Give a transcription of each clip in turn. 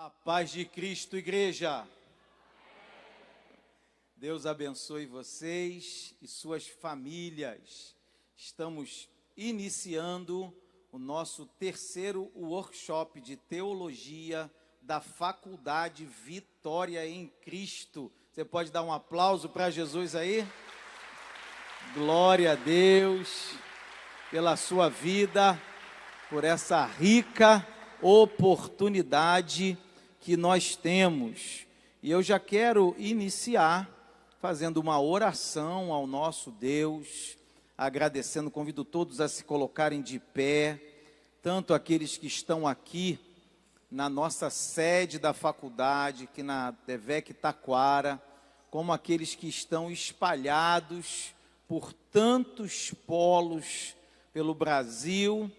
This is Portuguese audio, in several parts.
A paz de Cristo, igreja. Deus abençoe vocês e suas famílias. Estamos iniciando o nosso terceiro workshop de teologia da Faculdade Vitória em Cristo. Você pode dar um aplauso para Jesus aí? Glória a Deus pela sua vida, por essa rica oportunidade que nós temos. E eu já quero iniciar fazendo uma oração ao nosso Deus, agradecendo, convido todos a se colocarem de pé, tanto aqueles que estão aqui na nossa sede da faculdade, aqui na Devec Taquara, como aqueles que estão espalhados por tantos polos pelo Brasil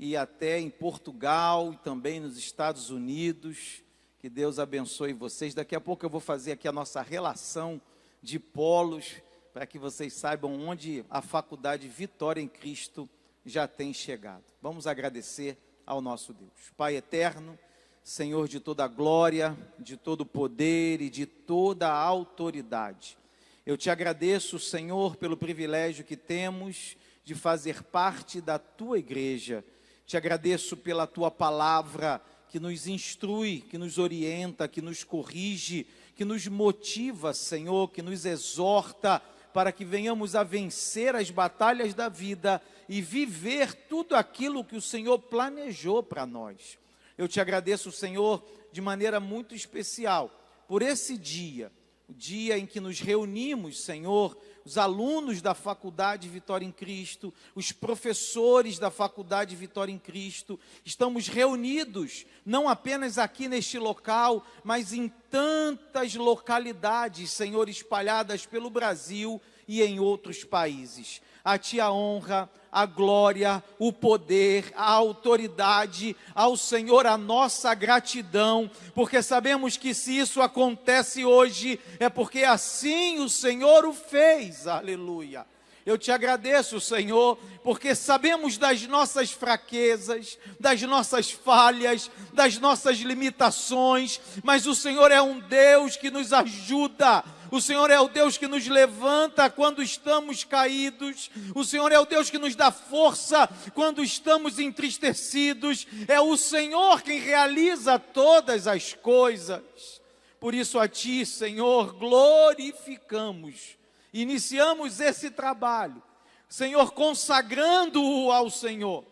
e até em Portugal e também nos Estados Unidos. Que Deus abençoe vocês. Daqui a pouco eu vou fazer aqui a nossa relação de polos, para que vocês saibam onde a Faculdade Vitória em Cristo já tem chegado. Vamos agradecer ao nosso Deus. Pai eterno, Senhor de toda a glória, de todo o poder e de toda a autoridade. Eu te agradeço, Senhor, pelo privilégio que temos de fazer parte da tua igreja. Te agradeço pela tua palavra que nos instrui, que nos orienta, que nos corrige, que nos motiva, Senhor, que nos exorta para que venhamos a vencer as batalhas da vida e viver tudo aquilo que o Senhor planejou para nós. Eu te agradeço, Senhor, de maneira muito especial por esse dia, o dia em que nos reunimos, Senhor, os alunos da Faculdade Vitória em Cristo, os professores da Faculdade Vitória em Cristo, estamos reunidos, não apenas aqui neste local, mas em tantas localidades, Senhor, espalhadas pelo Brasil e em outros países. A Ti a honra, a glória, o poder, a autoridade, ao Senhor a nossa gratidão, porque sabemos que se isso acontece hoje, é porque assim o Senhor o fez, aleluia. Eu te agradeço, Senhor, porque sabemos das nossas fraquezas, das nossas falhas, das nossas limitações, mas o Senhor é um Deus que nos ajuda. O Senhor é o Deus que nos levanta quando estamos caídos. O Senhor é o Deus que nos dá força quando estamos entristecidos. É o Senhor quem realiza todas as coisas. Por isso a Ti, Senhor, glorificamos. Iniciamos esse trabalho, Senhor, consagrando-o ao Senhor.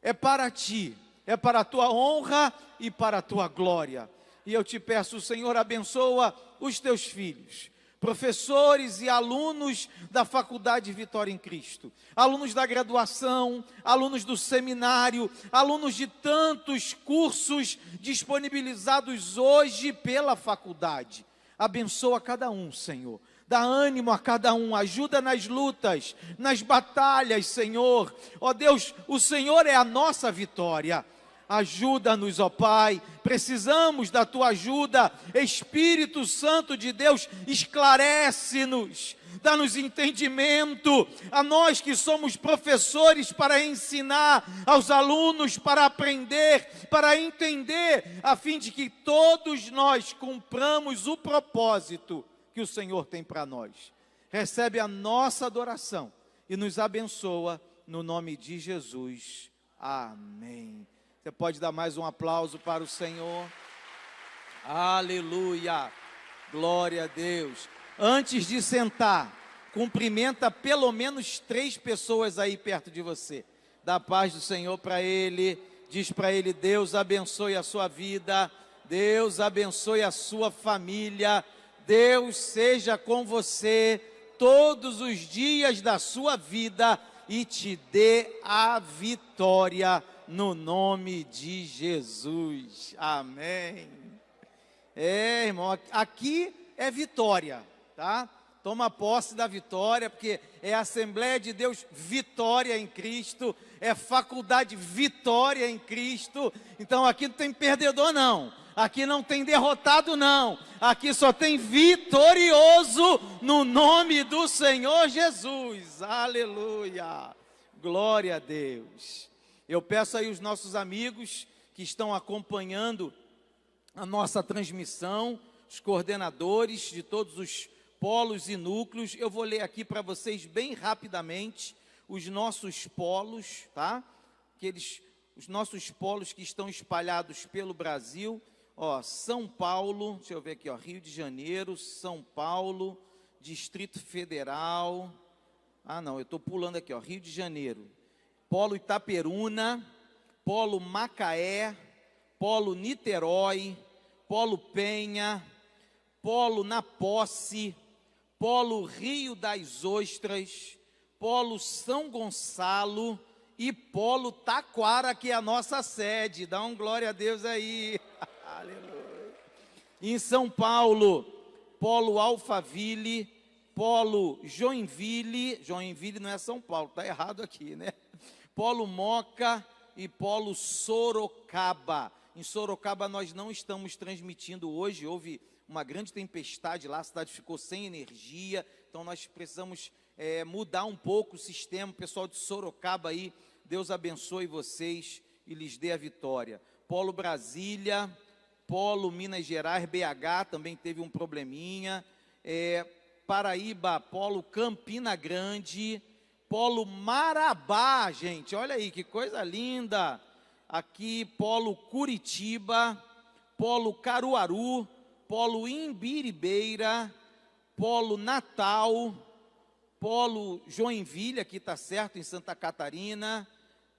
É para Ti, é para a Tua honra e para a Tua glória. E eu te peço, Senhor, abençoa os Teus filhos, professores e alunos da Faculdade Vitória em Cristo, alunos da graduação, alunos do seminário, alunos de tantos cursos disponibilizados hoje pela faculdade. Abençoa cada um, Senhor. Dá ânimo a cada um, ajuda nas lutas, nas batalhas, Senhor. Ó Deus, o Senhor é a nossa vitória. Ajuda-nos, ó Pai, precisamos da Tua ajuda. Espírito Santo de Deus, esclarece-nos, dá-nos entendimento, a nós que somos professores, para ensinar aos alunos, para aprender, para entender, a fim de que todos nós cumpramos o propósito que o Senhor tem para nós. Recebe a nossa adoração e nos abençoa no nome de Jesus. Amém. Você pode dar mais um aplauso para o Senhor. Aleluia. Glória a Deus. Antes de sentar, cumprimenta pelo menos 3 pessoas aí perto de você. Dá a paz do Senhor para ele. Diz para ele: Deus abençoe a sua vida. Deus abençoe a sua família. Deus seja com você todos os dias da sua vida e te dê a vitória no nome de Jesus. Amém. Irmão, aqui é vitória, tá? Toma posse da vitória, porque é a Assembleia de Deus Vitória em Cristo, é Faculdade Vitória em Cristo. Então aqui não tem perdedor não. Aqui não tem derrotado não, aqui só tem vitorioso no nome do Senhor Jesus, aleluia, glória a Deus. Eu peço aí os nossos amigos que estão acompanhando a nossa transmissão, os coordenadores de todos os polos e núcleos. Eu vou ler aqui para vocês bem rapidamente os nossos polos, tá? Os nossos polos que estão espalhados pelo Brasil. Ó, São Paulo, deixa eu ver aqui, ó, Rio de Janeiro, São Paulo, Distrito Federal. Ah, não, eu estou pulando aqui, ó, Rio de Janeiro, Polo Itaperuna, Polo Macaé, Polo Niterói, Polo Penha, Polo Na Posse, Polo Rio das Ostras, Polo São Gonçalo e Polo Taquara, que é a nossa sede. Dá um glória a Deus aí. Aleluia. Em São Paulo, Polo Alphaville, Polo Joinville. Joinville não é São Paulo, tá errado aqui, né? Polo Moca e Polo Sorocaba. Em Sorocaba nós não estamos transmitindo hoje, houve uma grande tempestade lá, a cidade ficou sem energia, então nós precisamos mudar um pouco o sistema. O pessoal de Sorocaba aí, Deus abençoe vocês e lhes dê a vitória. Polo Brasília, Polo Minas Gerais, BH também teve um probleminha, Paraíba, Polo Campina Grande, Polo Marabá, gente, olha aí que coisa linda. Aqui, Polo Curitiba, Polo Caruaru, Polo Imbiribeira, Polo Natal, Polo Joinville, aqui está certo, em Santa Catarina,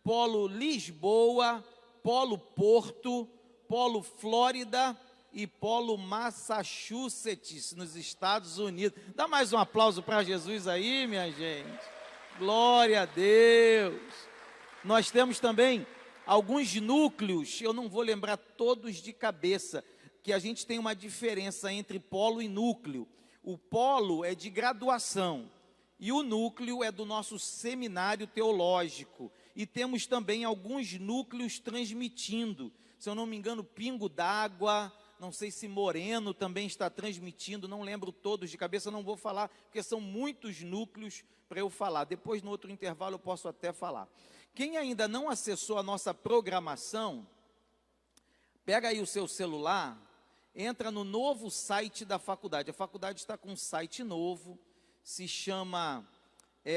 Polo Lisboa, Polo Porto, Polo Flórida e Polo Massachusetts, nos Estados Unidos. Dá mais um aplauso para Jesus aí, minha gente. Glória a Deus. Nós temos também alguns núcleos, eu não vou lembrar todos de cabeça, que a gente tem uma diferença entre polo e núcleo. O polo é de graduação e o núcleo é do nosso seminário teológico. E temos também alguns núcleos transmitindo. Se eu não me engano, Pingo d'Água, não sei se Moreno também está transmitindo, não lembro todos de cabeça, não vou falar, porque são muitos núcleos para eu falar. Depois, no outro intervalo, eu posso até falar. Quem ainda não acessou a nossa programação, pega aí o seu celular, entra no novo site da faculdade. A faculdade está com um site novo, se chama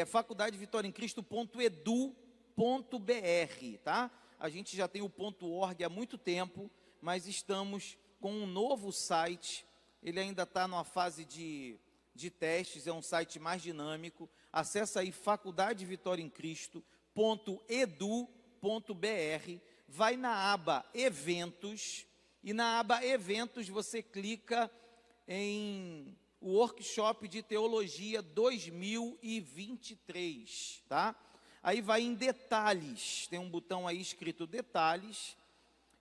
faculdadevitoriaemcristo.edu.br, tá? A gente já tem o .org há muito tempo, mas estamos com um novo site. Ele ainda está numa fase de testes, é um site mais dinâmico. Acessa aí faculdadevitoriaemcristo.edu.br, vai na aba Eventos, e na aba Eventos você clica em Workshop de Teologia 2023, tá? Aí vai em Detalhes, tem um botão aí escrito Detalhes,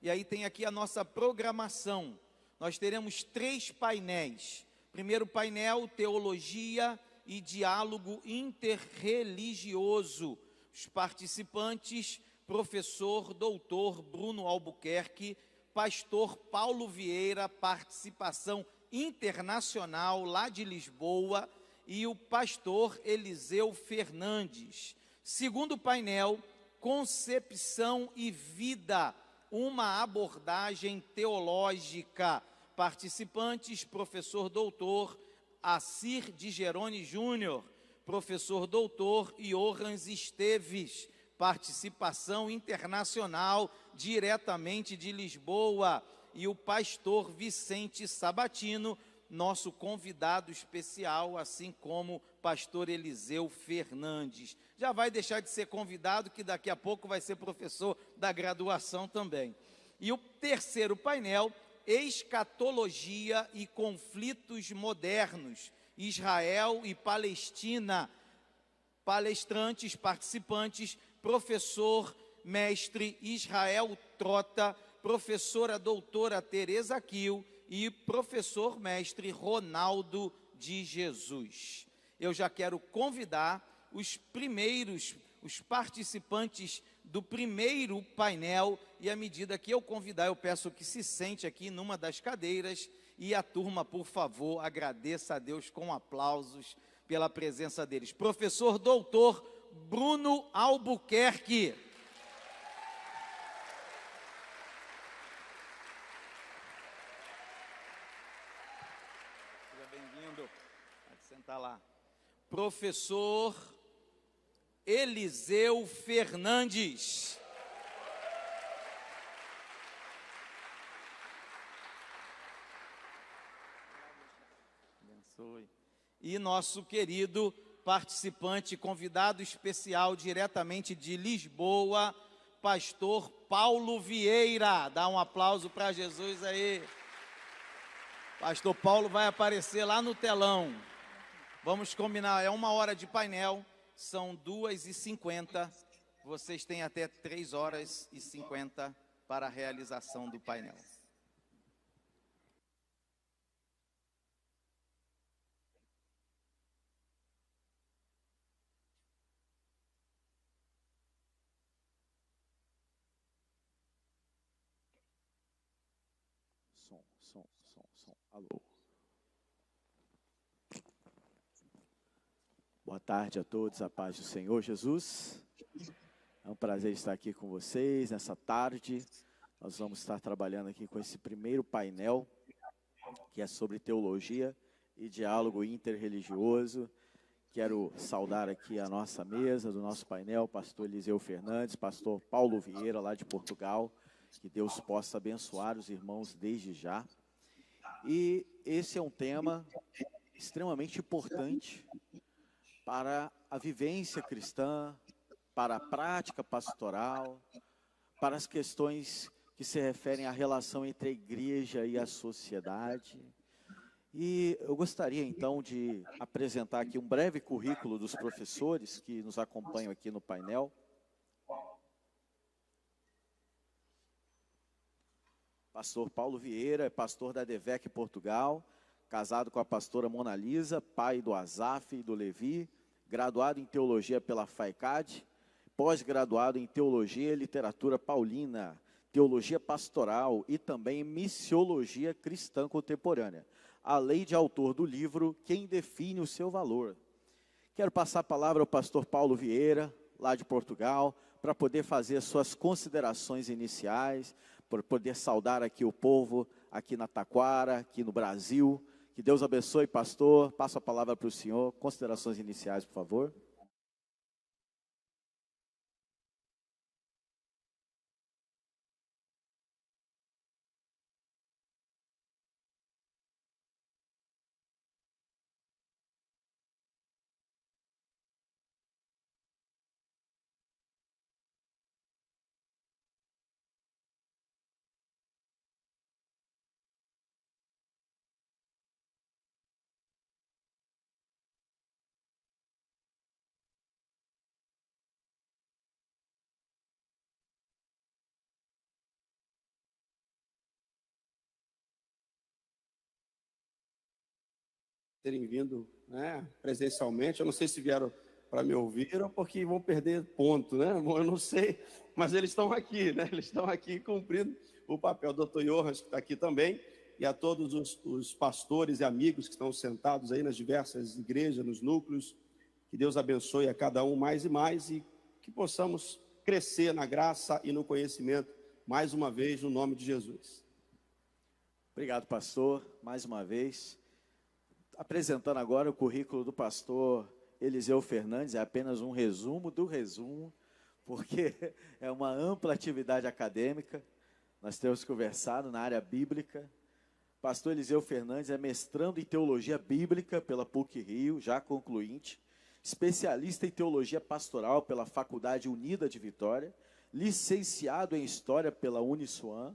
e aí tem aqui a nossa programação. Nós teremos 3 painéis. Primeiro painel, Teologia e Diálogo Interreligioso. Os participantes, professor, doutor Bruno Albuquerque, pastor Paulo Vieira, participação internacional lá de Lisboa, e o pastor Eliseu Fernandes. Segundo painel, Concepção e Vida, uma abordagem teológica. Participantes, professor doutor Assir de Geroni Júnior, professor doutor Johans Esteves, participação internacional diretamente de Lisboa, e o pastor Vicente Sabatino, nosso convidado especial, assim como pastor Eliseu Fernandes. Já vai deixar de ser convidado, que daqui a pouco vai ser professor da graduação também. E o terceiro painel, Escatologia e Conflitos Modernos, Israel e Palestina. Palestrantes, participantes, professor, mestre Israel Trota, professora doutora Teresa Kiel e professor mestre Ronaldo de Jesus. Eu já quero convidar os participantes do primeiro painel, e à medida que eu convidar, eu peço que se sente aqui numa das cadeiras, e a turma, por favor, agradeça a Deus com aplausos pela presença deles. Professor doutor Bruno Albuquerque. Seja bem-vindo. Pode sentar lá. Professor Eliseu Fernandes. Abençoe. E nosso querido participante, convidado especial diretamente de Lisboa, pastor Paulo Vieira. Dá um aplauso para Jesus aí. Pastor Paulo vai aparecer lá no telão. Vamos combinar, é 1 hora de painel, são 2h50. Vocês têm até 3h50 para a realização do painel. Som. Alô. Boa tarde a todos, a paz do Senhor Jesus. É um prazer estar aqui com vocês nessa tarde. Nós vamos estar trabalhando aqui com esse primeiro painel, que é sobre teologia e diálogo interreligioso. Quero saudar aqui a nossa mesa do nosso painel, pastor Eliseu Fernandes, pastor Paulo Vieira, lá de Portugal. Que Deus possa abençoar os irmãos desde já. E esse é um tema extremamente importante para a vivência cristã, para a prática pastoral, para as questões que se referem à relação entre a igreja e a sociedade. E eu gostaria então de apresentar aqui um breve currículo dos professores que nos acompanham aqui no painel. Pastor Paulo Vieira, é pastor da DEVEC Portugal, casado com a pastora Mona Lisa, pai do Azaf e do Levi, graduado em teologia pela FAECAD, pós-graduado em teologia e literatura paulina, teologia pastoral e também missiologia cristã contemporânea, além de autor do livro Quem Define o Seu Valor. Quero passar a palavra ao pastor Paulo Vieira, lá de Portugal, para poder fazer as suas considerações iniciais, por poder saudar aqui o povo, aqui na Taquara, aqui no Brasil. Que Deus abençoe, pastor. Passo a palavra para o senhor. Considerações iniciais, por favor. Terem vindo, né, presencialmente. Eu não sei se vieram para me ouvir ou porque vão perder ponto, né? Eu não sei, mas eles estão aqui, né? Eles estão aqui cumprindo o papel. Dr. Johannes, que está aqui também, e a todos os pastores e amigos que estão sentados aí nas diversas igrejas, nos núcleos. Que Deus abençoe a cada um mais e mais e que possamos crescer na graça e no conhecimento, mais uma vez, no nome de Jesus. Obrigado, pastor, mais uma vez. Apresentando agora o currículo do pastor Eliseu Fernandes, é apenas um resumo do resumo, porque é uma ampla atividade acadêmica, nós temos conversado na área bíblica. Pastor Eliseu Fernandes é mestrando em teologia bíblica pela PUC-Rio, já concluinte, especialista em teologia pastoral pela Faculdade Unida de Vitória, licenciado em História pela Uniswan,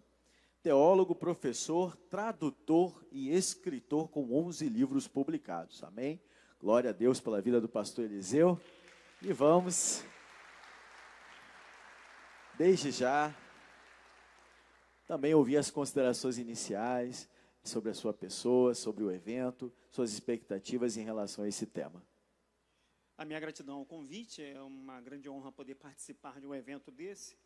teólogo, professor, tradutor e escritor com 11 livros publicados. Amém? Glória a Deus pela vida do pastor Eliseu. E vamos, desde já, também ouvir as considerações iniciais sobre a sua pessoa, sobre o evento, suas expectativas em relação a esse tema. A minha gratidão ao convite, é uma grande honra poder participar de um evento desse.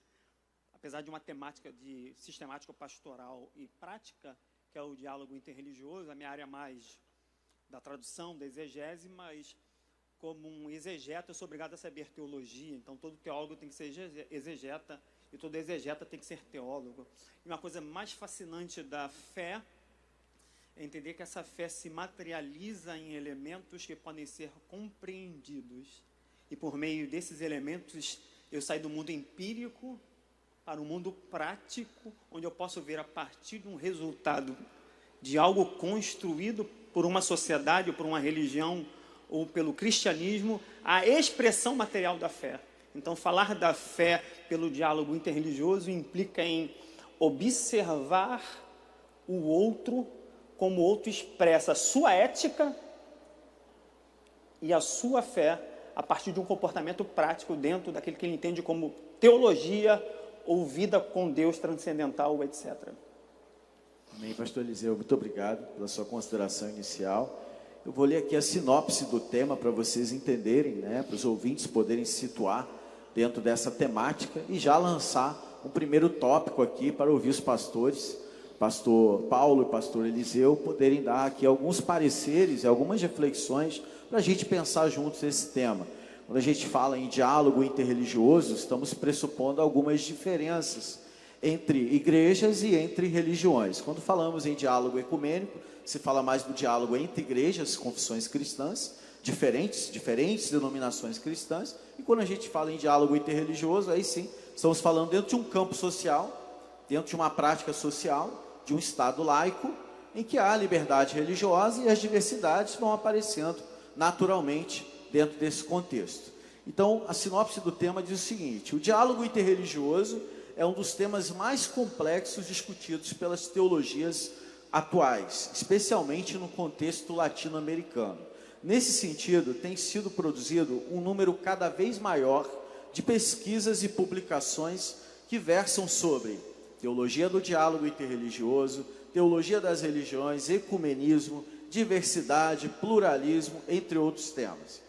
Apesar de uma temática de sistemática pastoral e prática, que é o diálogo interreligioso, a minha área mais da tradução, da exegese, mas como um exegeta eu sou obrigado a saber teologia, então todo teólogo tem que ser exegeta e todo exegeta tem que ser teólogo. E uma coisa mais fascinante da fé é entender que essa fé se materializa em elementos que podem ser compreendidos. E por meio desses elementos, eu saio do mundo empírico para o mundo prático, onde eu posso ver a partir de um resultado de algo construído por uma sociedade, ou por uma religião, ou pelo cristianismo, a expressão material da fé. Então, falar da fé pelo diálogo interreligioso implica em observar o outro, como o outro expressa a sua ética e a sua fé a partir de um comportamento prático dentro daquilo que ele entende como teologia ou vida com Deus transcendental, etc. Amém, pastor Eliseu, muito obrigado pela sua consideração inicial. Eu vou ler aqui a sinopse do tema para vocês entenderem, né, para os ouvintes poderem se situar dentro dessa temática e já lançar um primeiro tópico aqui para ouvir os pastores, pastor Paulo e pastor Eliseu, poderem dar aqui alguns pareceres e algumas reflexões para a gente pensar juntos esse tema. Quando a gente fala em diálogo interreligioso, estamos pressupondo algumas diferenças entre igrejas e entre religiões. Quando falamos em diálogo ecumênico, se fala mais do diálogo entre igrejas, confissões cristãs, diferentes denominações cristãs, e quando a gente fala em diálogo interreligioso, aí sim, estamos falando dentro de um campo social, dentro de uma prática social, de um Estado laico, em que há liberdade religiosa e as diversidades vão aparecendo naturalmente dentro desse contexto. Então, a sinopse do tema diz o seguinte: o diálogo interreligioso é um dos temas mais complexos discutidos pelas teologias atuais, especialmente no contexto latino-americano. Nesse sentido, tem sido produzido um número cada vez maior de pesquisas e publicações que versam sobre teologia do diálogo interreligioso, teologia das religiões, ecumenismo, diversidade, pluralismo, entre outros temas.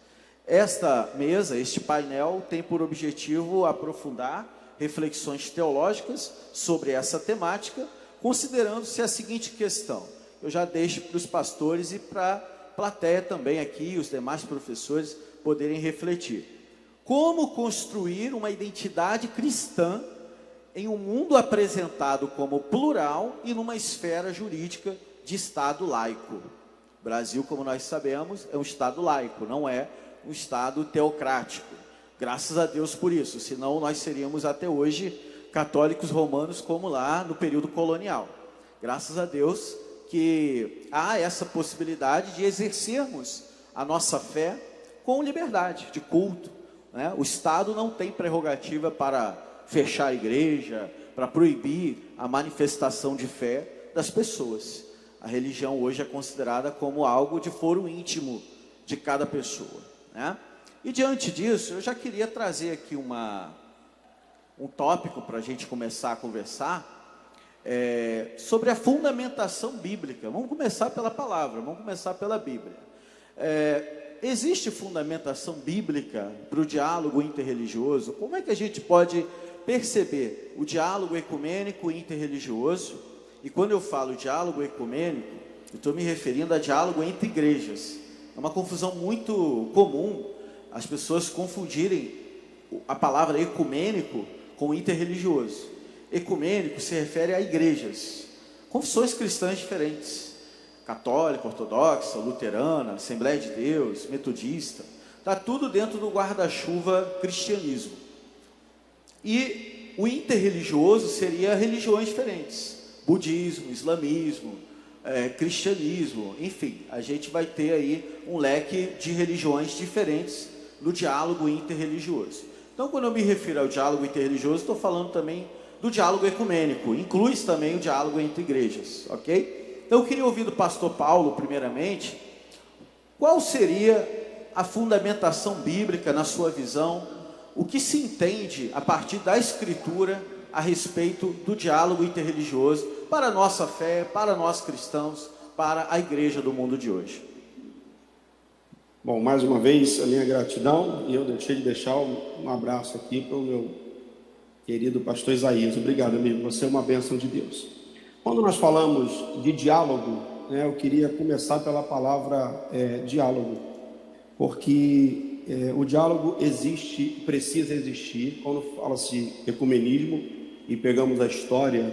Esta mesa, este painel, tem por objetivo aprofundar reflexões teológicas sobre essa temática, considerando-se a seguinte questão. Eu já deixo para os pastores e para a plateia também aqui, os demais professores, poderem refletir. Como construir uma identidade cristã em um mundo apresentado como plural e numa esfera jurídica de Estado laico? O Brasil, como nós sabemos, é um Estado laico, não é um Estado teocrático. Graças a Deus por isso, senão nós seríamos até hoje católicos romanos como lá no período colonial. Graças a Deus que há essa possibilidade de exercermos a nossa fé com liberdade de culto, né? O Estado não tem prerrogativa para fechar a igreja, para proibir a manifestação de fé das pessoas. A religião hoje é considerada como algo de foro íntimo de cada pessoa, né? E diante disso, eu já queria trazer aqui um tópico para a gente começar a conversar sobre a fundamentação bíblica. Vamos começar pela palavra, vamos começar pela Bíblia. Existe fundamentação bíblica para o diálogo interreligioso? Como é que a gente pode perceber o diálogo ecumênico e interreligioso? E quando eu falo diálogo ecumênico, eu estou me referindo a diálogo entre igrejas. É uma confusão muito comum as pessoas confundirem a palavra ecumênico com interreligioso. Ecumênico se refere a igrejas, confissões cristãs diferentes, católica, ortodoxa, luterana, Assembleia de Deus, metodista, está tudo dentro do guarda-chuva cristianismo. E o interreligioso seria religiões diferentes, budismo, islamismo, cristianismo, enfim, a gente vai ter aí um leque de religiões diferentes no diálogo interreligioso. Então, quando eu me refiro ao diálogo interreligioso, estou falando também do diálogo ecumênico, inclui também o diálogo entre igrejas, ok? Então, eu queria ouvir do pastor Paulo, primeiramente, qual seria a fundamentação bíblica na sua visão, o que se entende a partir da Escritura a respeito do diálogo interreligioso para a nossa fé, para nós cristãos, para a igreja do mundo de hoje. Bom, mais uma vez a minha gratidão, e eu deixei de deixar um abraço aqui para o meu querido pastor Isaías. Obrigado, amigo, você é uma bênção de Deus. Quando nós falamos de diálogo, eu queria começar pela palavra diálogo, porque o diálogo existe, precisa existir. Quando fala-se ecumenismo e pegamos a história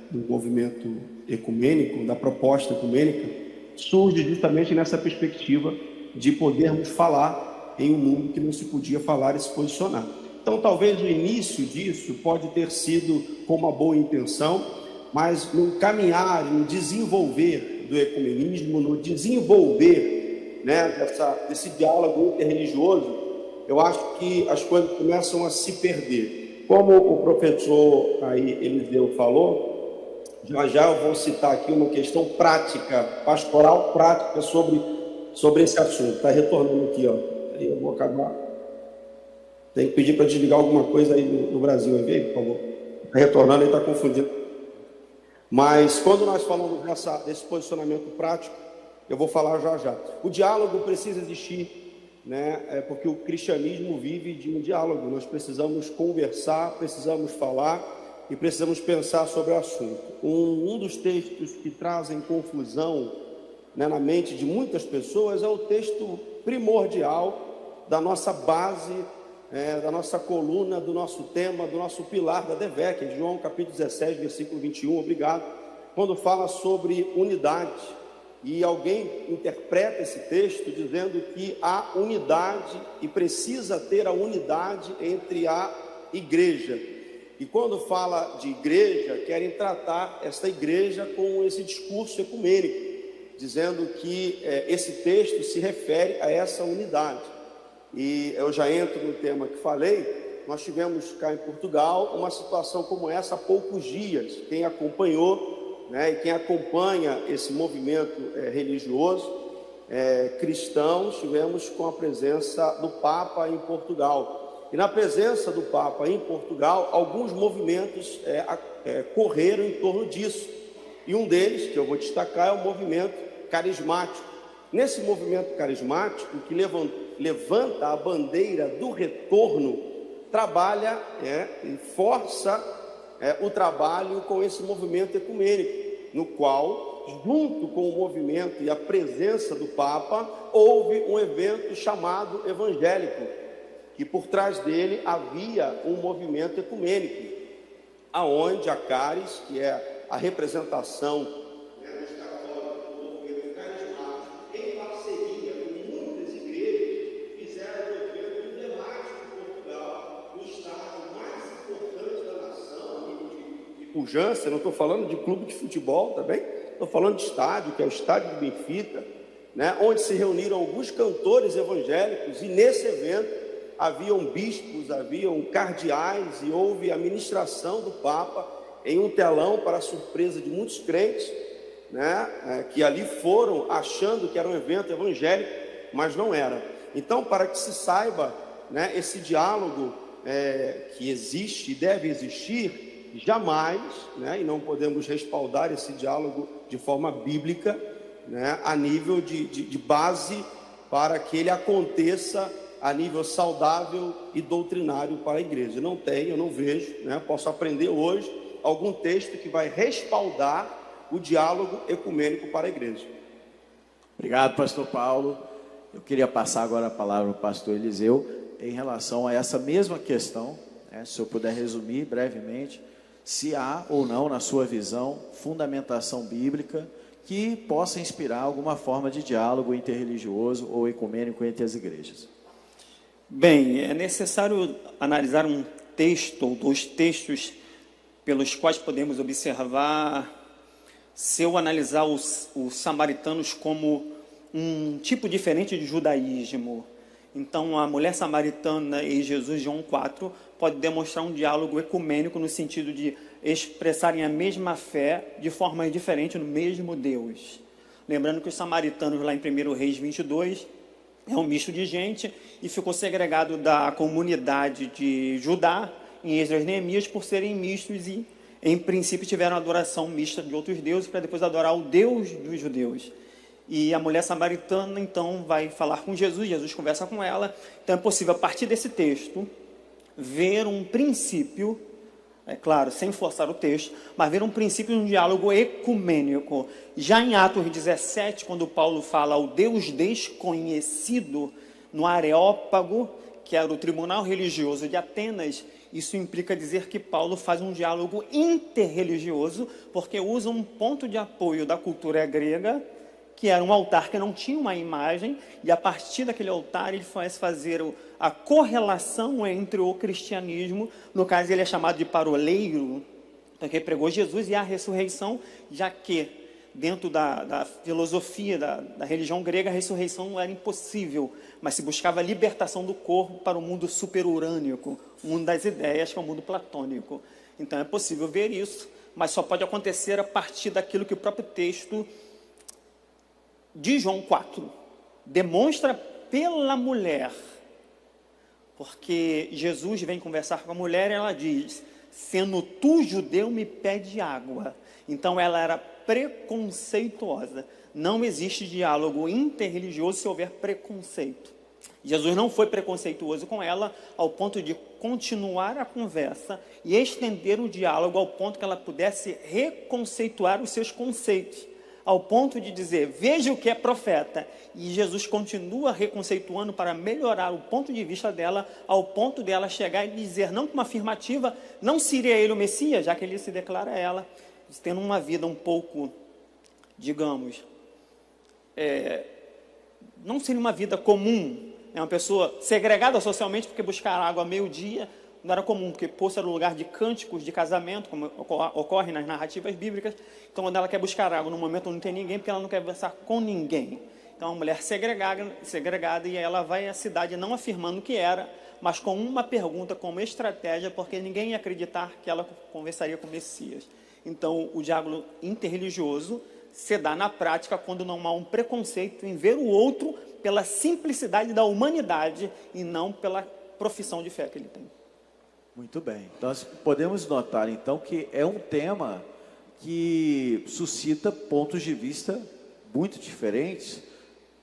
do movimento ecumênico, da proposta ecumênica, surge justamente nessa perspectiva de podermos falar em um mundo que não se podia falar e se posicionar. Então, talvez o início disso pode ter sido com uma boa intenção, mas no caminhar, no desenvolver do ecumenismo, no desenvolver, né, desse diálogo interreligioso, eu acho que as coisas começam a se perder. Como o professor aí, Eliseu, falou, já eu vou citar aqui uma questão prática, pastoral prática sobre esse assunto. Está retornando aqui, ó. Aí eu vou acabar. Tem que pedir para desligar alguma coisa aí no Brasil, aí, por favor. Está retornando e está confundindo. Mas quando nós falamos desse posicionamento prático, eu vou falar já. O diálogo precisa existir, né? Porque o cristianismo vive de um diálogo. Nós precisamos conversar, precisamos falar e precisamos pensar sobre o assunto. Um dos textos que trazem confusão, né, na mente de muitas pessoas é o texto primordial da nossa base, da nossa coluna, do nosso tema, do nosso pilar da DEVEC, João capítulo 17, versículo 21, obrigado, quando fala sobre unidade. E alguém interpreta esse texto dizendo que há unidade e precisa ter a unidade entre a igreja. E quando fala de igreja, querem tratar essa igreja com esse discurso ecumênico, dizendo que esse texto se refere a essa unidade. E eu já entro no tema que falei. Nós tivemos cá em Portugal uma situação como essa há poucos dias. Quem acompanhou, né, e quem acompanha esse movimento religioso cristão, estivemos com a presença do Papa em Portugal. E na presença do Papa em Portugal, alguns movimentos correram em torno disso. E um deles, que eu vou destacar, é o movimento carismático. Nesse movimento carismático, que levanta a bandeira do retorno, trabalha e força o trabalho com esse movimento ecumênico, no qual, junto com o movimento e a presença do Papa, houve um evento chamado evangélico, que por trás dele havia um movimento ecumênico, aonde a Caris, que é a representação pujança, não estou falando de clube de futebol também, estou falando de estádio, que é o estádio do Benfica, né, onde se reuniram alguns cantores evangélicos, e nesse evento haviam bispos, haviam cardeais, e houve a ministração do Papa em um telão, para a surpresa de muitos crentes, né, que ali foram achando que era um evento evangélico, mas não era. Então, para que se saiba, né, esse diálogo que existe e deve existir, jamais, né, e não podemos respaldar esse diálogo de forma bíblica, né, a nível de base, para que ele aconteça a nível saudável e doutrinário para a igreja. Não tem, eu não vejo, né, posso aprender hoje algum texto que vai respaldar o diálogo ecumênico para a igreja. Obrigado, pastor Paulo. Eu queria passar agora a palavra ao pastor Eliseu em relação a essa mesma questão, né, se eu puder resumir brevemente, se há ou não, na sua visão, fundamentação bíblica que possa inspirar alguma forma de diálogo interreligioso ou ecumênico entre as igrejas. Bem, é necessário analisar um texto ou dois textos pelos quais podemos observar, se eu analisar os samaritanos como um tipo diferente de judaísmo. Então, a mulher samaritana e Jesus, João 4, pode demonstrar um diálogo ecumênico no sentido de expressarem a mesma fé de formas diferentes no mesmo Deus. Lembrando que os samaritanos, lá em 1 Reis 22, é um misto de gente e ficou segregado da comunidade de Judá, em Esdras e Neemias, por serem mistos e, em princípio, tiveram adoração mista de outros deuses para depois adorar o Deus dos judeus. E a mulher samaritana, então, vai falar com Jesus, Jesus conversa com ela. Então, é possível, a partir desse texto, ver um princípio, é claro, sem forçar o texto, mas ver um princípio de um diálogo ecumênico. Já em Atos 17, quando Paulo fala ao Deus desconhecido no Areópago, que era o tribunal religioso de Atenas, Isso implica dizer que Paulo faz um diálogo interreligioso, porque usa um ponto de apoio da cultura grega, que era um altar que não tinha uma imagem, e a partir daquele altar ele faz fazer a correlação entre o cristianismo, no caso ele é chamado de paroleiro, porque pregou Jesus e a ressurreição, já que dentro da filosofia da religião grega, a ressurreição não era impossível, mas se buscava a libertação do corpo para o mundo superurânico, o mundo das ideias, que é o mundo platônico. Então é possível ver isso, mas só pode acontecer a partir daquilo que o próprio texto de João 4 demonstra pela mulher. Porque Jesus vem conversar com a mulher e ela diz: sendo tu judeu, me pede água. Então ela era preconceituosa. Não existe diálogo interreligioso se houver preconceito. Jesus não foi preconceituoso com ela ao ponto de continuar a conversa e estender o diálogo ao ponto que ela pudesse reconceituar os seus conceitos, ao ponto de dizer, veja o que é profeta. E Jesus continua reconceituando para melhorar o ponto de vista dela, ao ponto dela chegar e dizer, não como afirmativa, não seria ele o Messias, já que ele se declara a ela, tendo uma vida um pouco, digamos, não seria uma vida comum, é uma pessoa segregada socialmente, porque buscar água meio-dia não era comum, porque poço era o lugar de cânticos de casamento, como ocorre nas narrativas bíblicas. Então, quando ela quer buscar água, no momento não tem ninguém, porque ela não quer conversar com ninguém. Então, é uma mulher segregada, e ela vai à cidade não afirmando o que era, mas com uma pergunta, como estratégia, porque ninguém ia acreditar que ela conversaria com o Messias. Então, o diálogo interreligioso se dá na prática quando não há um preconceito em ver o outro pela simplicidade da humanidade e não pela profissão de fé que ele tem. Muito bem. Nós podemos notar, então, que é um tema que suscita pontos de vista muito diferentes,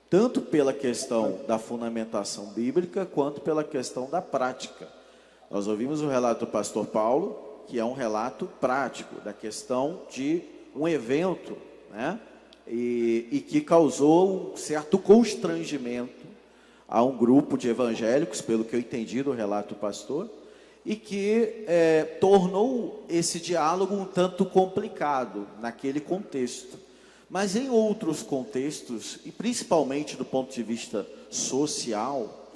tanto pela questão da fundamentação bíblica, quanto pela questão da prática. Nós ouvimos o relato do pastor Paulo, que é um relato prático da questão de um evento, né? E que causou um certo constrangimento a um grupo de evangélicos, pelo que eu entendi do relato do pastor, e que tornou esse diálogo um tanto complicado naquele contexto. Mas em outros contextos, e principalmente do ponto de vista social,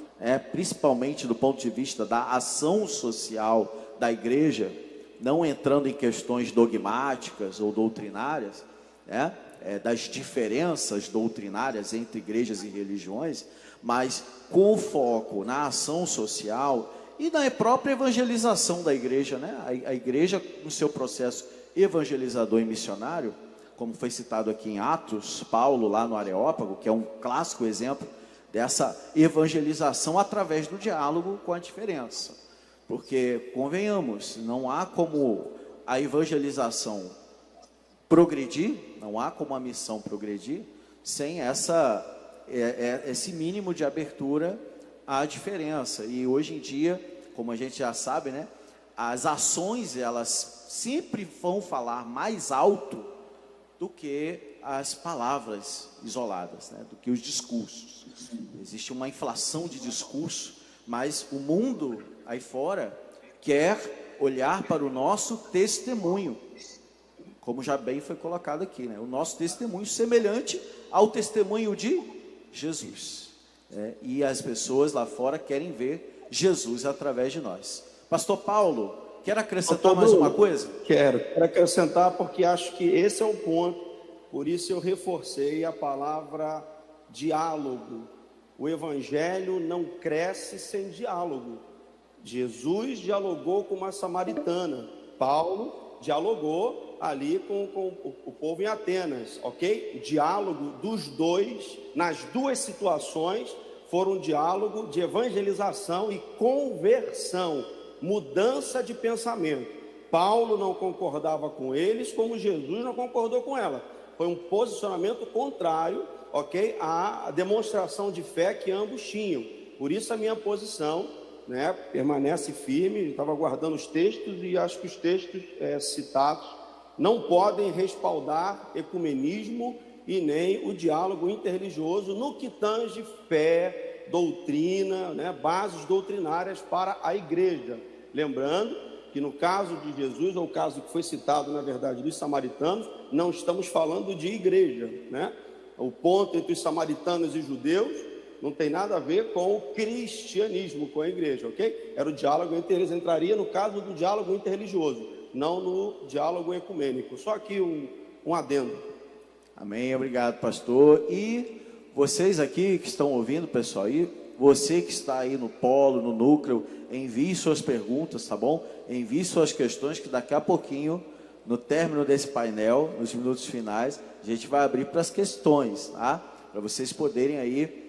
principalmente do ponto de vista da ação social da igreja, não entrando em questões dogmáticas ou doutrinárias, das diferenças doutrinárias entre igrejas e religiões, mas com foco na ação social e na própria evangelização da igreja, né? A igreja, no seu processo evangelizador e missionário, como foi citado aqui em Atos, Paulo lá no Areópago, que é um clássico exemplo dessa evangelização através do diálogo com a diferença. Porque, convenhamos, não há como a evangelização progredir, não há como a missão progredir sem esse mínimo de abertura à diferença. E hoje em dia, como a gente já sabe, né, as ações, elas sempre vão falar mais alto do que as palavras isoladas, né, do que os discursos. Existe uma inflação de discurso, mas o mundo aí fora quer olhar para o nosso testemunho, como já bem foi colocado aqui, né? O nosso testemunho semelhante ao testemunho de Jesus, e as pessoas lá fora querem ver Jesus através de nós. Pastor Paulo, quer acrescentar mais uma coisa? Quero acrescentar, porque acho que esse é o ponto, por isso eu reforcei a palavra diálogo. O evangelho não cresce sem diálogo. Jesus dialogou com uma samaritana, Paulo dialogou ali com o povo em Atenas, ok? O diálogo dos dois, nas duas situações, foram um diálogo de evangelização e conversão, mudança de pensamento. Paulo não concordava com eles, como Jesus não concordou com ela. Foi um posicionamento contrário, ok? À demonstração de fé que ambos tinham. Por isso a minha posição, né, permanece firme. Estava guardando os textos e acho que os textos citados não podem respaldar ecumenismo e nem o diálogo interreligioso no que tange fé, doutrina, né, bases doutrinárias para a igreja. Lembrando que no caso de Jesus, ou o caso que foi citado, na verdade, dos samaritanos, não estamos falando de igreja, né? O ponto entre os samaritanos e judeus não tem nada a ver com o cristianismo, com a igreja, ok? Era o diálogo entre eles, entraria no caso do diálogo interreligioso, não no diálogo ecumênico. Só aqui um adendo. Amém, obrigado, pastor. E vocês aqui que estão ouvindo, pessoal, e você que está aí no polo, no núcleo, envie suas perguntas, tá bom? Envie suas questões, que daqui a pouquinho, no término desse painel, nos minutos finais, a gente vai abrir para as questões, tá? Para vocês poderem aí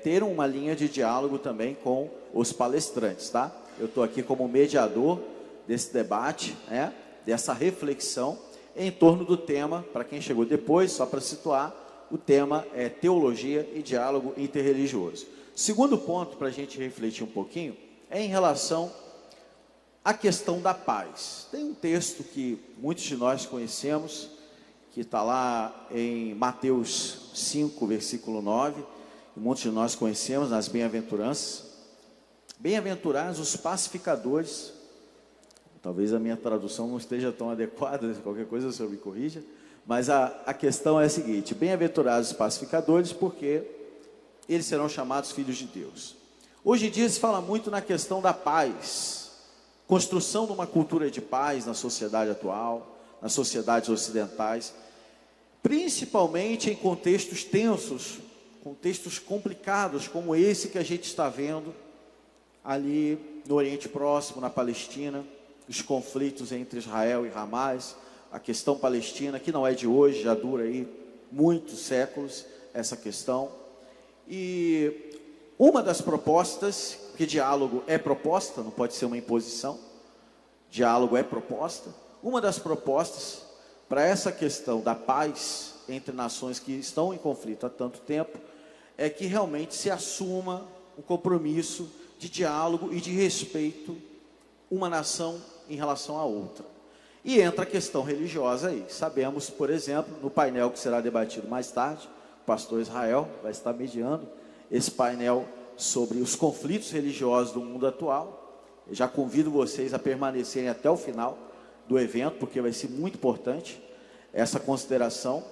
ter uma linha de diálogo também com os palestrantes, tá? Eu estou aqui como mediador desse debate, né? Dessa reflexão em torno do tema, para quem chegou depois, só para situar, o tema é teologia e diálogo interreligioso. Segundo ponto, para a gente refletir um pouquinho, é em relação à questão da paz. Tem um texto que muitos de nós conhecemos, que está lá em Mateus 5, versículo 9, que muitos de nós conhecemos nas bem-aventuranças. Bem-aventurados os pacificadores. Talvez a minha tradução não esteja tão adequada, qualquer coisa o senhor me corrija, mas a questão é a seguinte: bem-aventurados os pacificadores, porque eles serão chamados filhos de Deus. Hoje em dia se fala muito na questão da paz, construção de uma cultura de paz na sociedade atual, nas sociedades ocidentais, principalmente em contextos tensos, contextos complicados, como esse que a gente está vendo ali no Oriente Próximo, na Palestina, os conflitos entre Israel e Hamas, a questão palestina, que não é de hoje, já dura aí muitos séculos, essa questão. E uma das propostas, que diálogo é proposta, não pode ser uma imposição, diálogo é proposta, uma das propostas para essa questão da paz entre nações que estão em conflito há tanto tempo, é que realmente se assuma um compromisso de diálogo e de respeito, uma nação em relação à outra. E entra a questão religiosa aí. Sabemos, por exemplo, no painel que será debatido mais tarde, o pastor Israel vai estar mediando esse painel sobre os conflitos religiosos do mundo atual. Eu já convido vocês a permanecerem até o final do evento, porque vai ser muito importante essa consideração.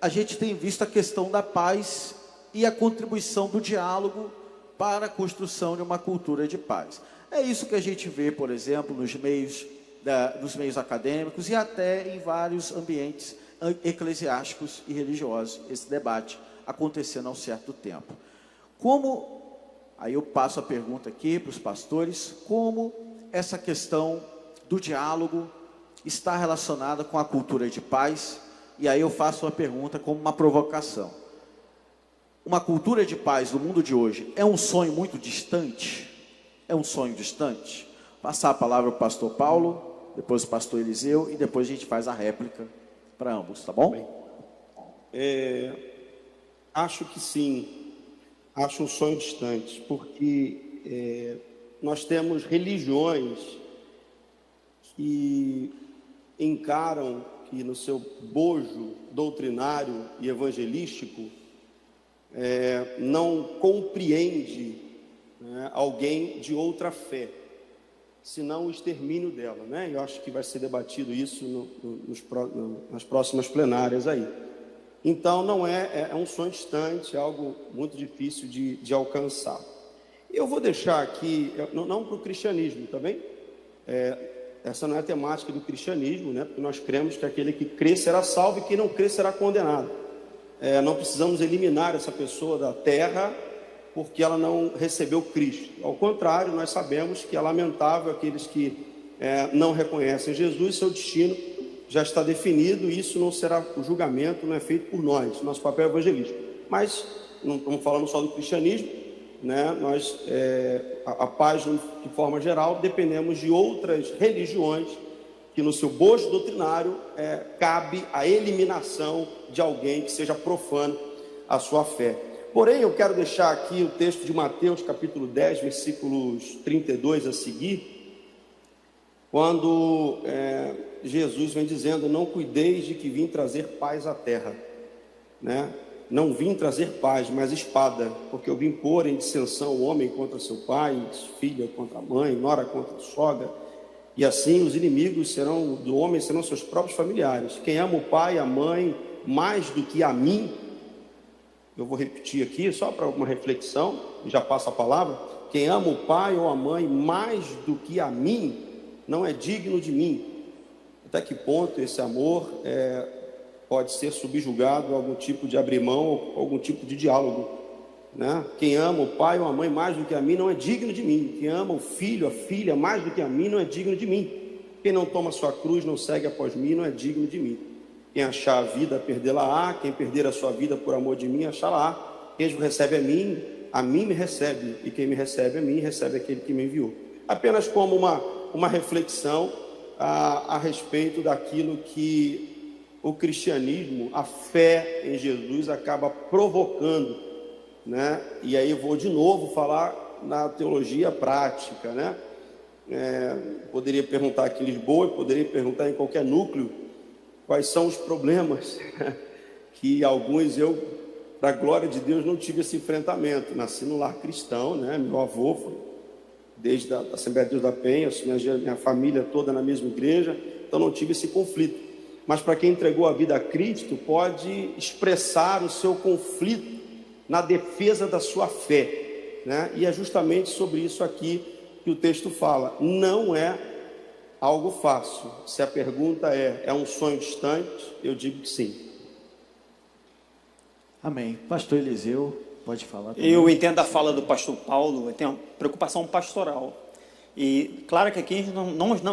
A gente tem visto a questão da paz e a contribuição do diálogo para a construção de uma cultura de paz. É isso que a gente vê, por exemplo, nos meios acadêmicos e até em vários ambientes eclesiásticos e religiosos, esse debate acontecendo há um certo tempo. Aí eu passo a pergunta aqui para os pastores, como essa questão do diálogo está relacionada com a cultura de paz? E aí eu faço a pergunta como uma provocação. Uma cultura de paz no mundo de hoje é um sonho muito distante? É um sonho distante? Passar a palavra para o pastor Paulo, depois o pastor Eliseu, e depois a gente faz a réplica para ambos, tá bom? Acho que sim, acho um sonho distante, porque nós temos religiões que encaram que no seu bojo doutrinário e evangelístico não compreende, né, alguém de outra fé, senão o extermínio dela, né? Eu acho que vai ser debatido isso nas próximas plenárias aí. Então não é um sonho distante, é algo muito difícil de alcançar. Eu vou deixar aqui, não para o cristianismo, tá bem? Essa não é a temática do cristianismo, né? Porque nós cremos que aquele que crê será salvo e quem não crê será condenado. Não precisamos eliminar essa pessoa da terra porque ela não recebeu Cristo. Ao contrário, nós sabemos que é lamentável aqueles que não reconhecem Jesus, seu destino já está definido, e isso não será, o julgamento não é feito por nós, nosso papel é evangelístico. Mas não estamos falando só do cristianismo, né? Nós, a paz de forma geral, dependemos de outras religiões que no seu bojo doutrinário cabe a eliminação de alguém que seja profano a sua fé. Porém, eu quero deixar aqui o texto de Mateus, capítulo 10, versículos 32 a seguir, quando Jesus vem dizendo: não cuideis de que vim trazer paz à terra, né? Não vim trazer paz, mas espada, porque eu vim pôr em dissensão o homem contra seu pai, filha contra a mãe, nora contra a sogra, e assim os inimigos do homem serão seus próprios familiares. Quem ama o pai e a mãe mais do que a mim, eu vou repetir aqui só para uma reflexão, e já passo a palavra. Quem ama o pai ou a mãe mais do que a mim, não é digno de mim. Até que ponto esse amor pode ser subjugado a algum tipo de abrir mão, ou algum tipo de diálogo, né? Quem ama o pai ou a mãe mais do que a mim não é digno de mim. Quem ama o filho, a filha mais do que a mim não é digno de mim. Quem não toma sua cruz, não segue após mim, não é digno de mim. Quem achar a vida, perdê-la-á. Quem perder a sua vida por amor de mim, achá-la-á. Quem recebe a mim me recebe. E quem me recebe a mim, recebe aquele que me enviou. Apenas como uma reflexão a respeito daquilo que o cristianismo, a fé em Jesus acaba provocando, né? E aí eu vou de novo falar na teologia prática, né? Poderia perguntar aqui em Lisboa, poderia perguntar em qualquer núcleo quais são os problemas que alguns para a glória de Deus, não tive esse enfrentamento. Nasci no lar cristão, né? Meu avô foi desde a Assembleia de Deus da Penha, minha família toda na mesma igreja, então não tive esse conflito. Mas para quem entregou a vida a Cristo, pode expressar o seu conflito na defesa da sua fé, né? E é justamente sobre isso aqui que o texto fala. Não é algo fácil. Se a pergunta é um sonho distante, eu digo que sim. Amém. Pastor Eliseu, pode falar também. Eu entendo a fala do pastor Paulo, tem uma preocupação pastoral. E claro que aqui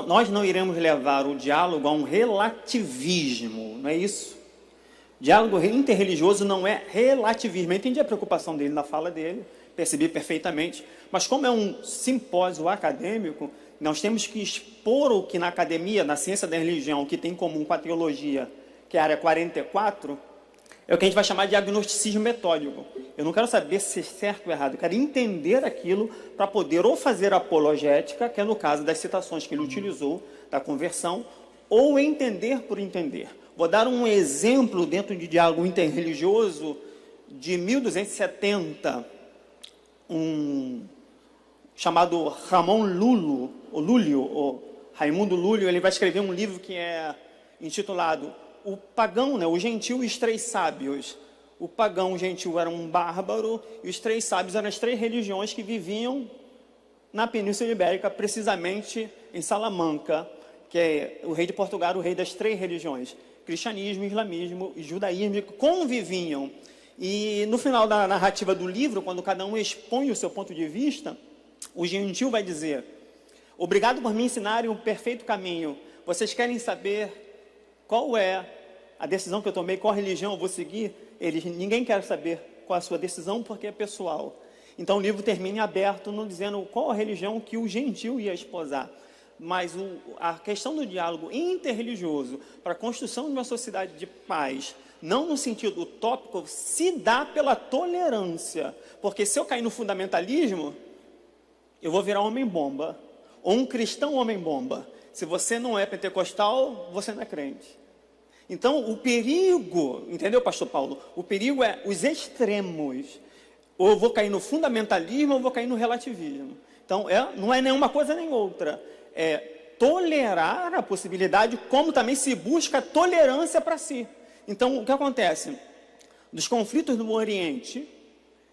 nós não iremos levar o diálogo a um relativismo, não é isso? Diálogo interreligioso não é relativismo. Eu entendi a preocupação dele na fala dele, percebi perfeitamente. Mas como é um simpósio acadêmico, nós temos que expor o que na academia, na ciência da religião, o que tem em comum com a teologia, que é a área 44, é o que a gente vai chamar de agnosticismo metódico. Eu não quero saber se é certo ou errado, eu quero entender aquilo para poder ou fazer apologética, que é no caso das citações que ele utilizou, da conversão, ou entender por entender. Vou dar um exemplo dentro de diálogo interreligioso de 1270, chamado Raimundo Lúlio, ele vai escrever um livro que é intitulado O Pagão, né, o Gentil e os Três Sábios. O pagão, o gentil era um bárbaro, e os três sábios eram as três religiões que viviam na Península Ibérica, precisamente em Salamanca, que é o rei de Portugal, o rei das três religiões, cristianismo, islamismo e judaísmo, que conviviam. E no final da narrativa do livro, quando cada um expõe o seu ponto de vista, o gentil vai dizer: obrigado por me ensinarem o perfeito caminho. Vocês querem saber qual é a decisão que eu tomei, qual religião eu vou seguir? Ninguém quer saber qual a sua decisão, porque é pessoal. Então o livro termina aberto, não dizendo qual a religião que o gentil ia esposar. Mas a questão do diálogo interreligioso para a construção de uma sociedade de paz, não no sentido utópico, se dá pela tolerância. Porque se eu cair no fundamentalismo, eu vou virar homem-bomba, ou um cristão homem-bomba. Se você não é pentecostal, você não é crente. Então, o perigo, entendeu, pastor Paulo? O perigo é os extremos. Ou eu vou cair no fundamentalismo, ou eu vou cair no relativismo. Então, não é nenhuma coisa nem outra. É tolerar a possibilidade, como também se busca tolerância para si. Então, o que acontece? Dos conflitos no Oriente,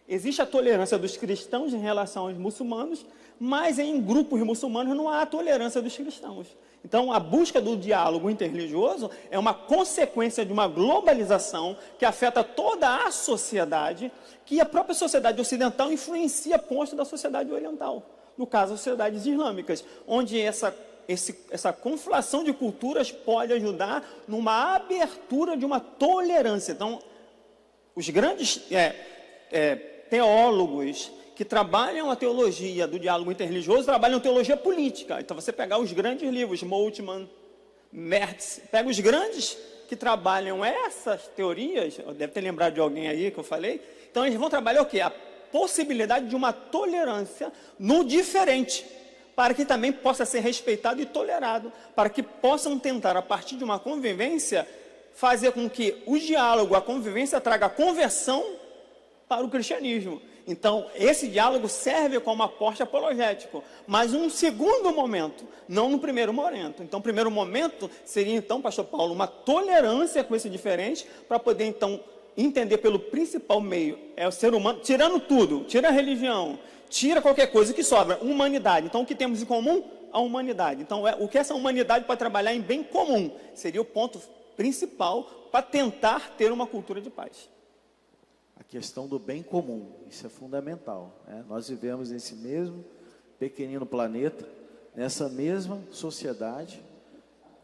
existe a tolerância dos cristãos em relação aos muçulmanos, mas em grupos muçulmanos não há a tolerância dos cristãos. Então, a busca do diálogo interreligioso é uma consequência de uma globalização que afeta toda a sociedade, que a própria sociedade ocidental influencia pontos da sociedade oriental, no caso, as sociedades islâmicas, onde essa conflação de culturas pode ajudar numa abertura de uma tolerância. Então, os grandes teólogos que trabalham a teologia do diálogo interreligioso, trabalham teologia política. Então, você pegar os grandes livros, Moltmann, Merz, pega os grandes que trabalham essas teorias, deve ter lembrado de alguém aí que eu falei, então eles vão trabalhar o quê? A possibilidade de uma tolerância no diferente, para que também possa ser respeitado e tolerado, para que possam tentar, a partir de uma convivência, fazer com que o diálogo, a convivência traga a conversão para o cristianismo. Então, esse diálogo serve como aporte apologético, mas um segundo momento, não no primeiro momento. Então, o primeiro momento seria, então, pastor Paulo, uma tolerância com esse diferente, para poder, então, entender pelo principal meio, é o ser humano, tirando tudo, tira a religião, tira qualquer coisa, que sobra, humanidade. Então, o que temos em comum? A humanidade. Então, o que essa humanidade pode trabalhar em bem comum, seria o ponto principal para tentar ter uma cultura de paz. A questão do bem comum, isso é fundamental, né? Nós vivemos nesse mesmo pequenino planeta, nessa mesma sociedade,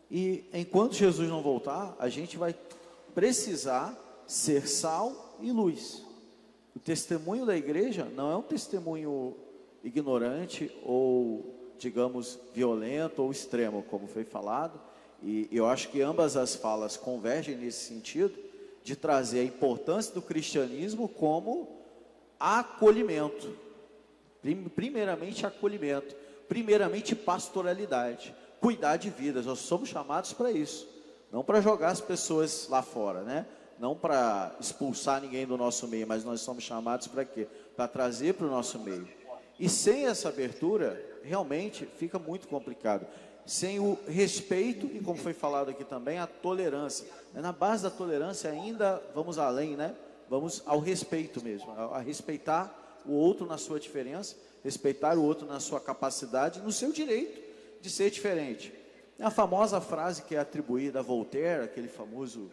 e enquanto Jesus não voltar, a gente vai precisar ser sal e luz. O testemunho da igreja não é um testemunho ignorante ou, digamos, violento ou extremo, como foi falado, e eu acho que ambas as falas convergem nesse sentido, de trazer a importância do cristianismo como acolhimento, primeiramente acolhimento, primeiramente pastoralidade, cuidar de vidas. Nós somos chamados para isso, não para jogar as pessoas lá fora, né? Não para expulsar ninguém do nosso meio, mas nós somos chamados para quê? Para trazer para o nosso meio. E sem essa abertura, realmente fica muito complicado. Sem o respeito e, como foi falado aqui também, a tolerância. Na base da tolerância ainda vamos além, né? Vamos ao respeito mesmo, a respeitar o outro na sua diferença, respeitar o outro na sua capacidade, no seu direito de ser diferente. A famosa frase que é atribuída a Voltaire, aquele famoso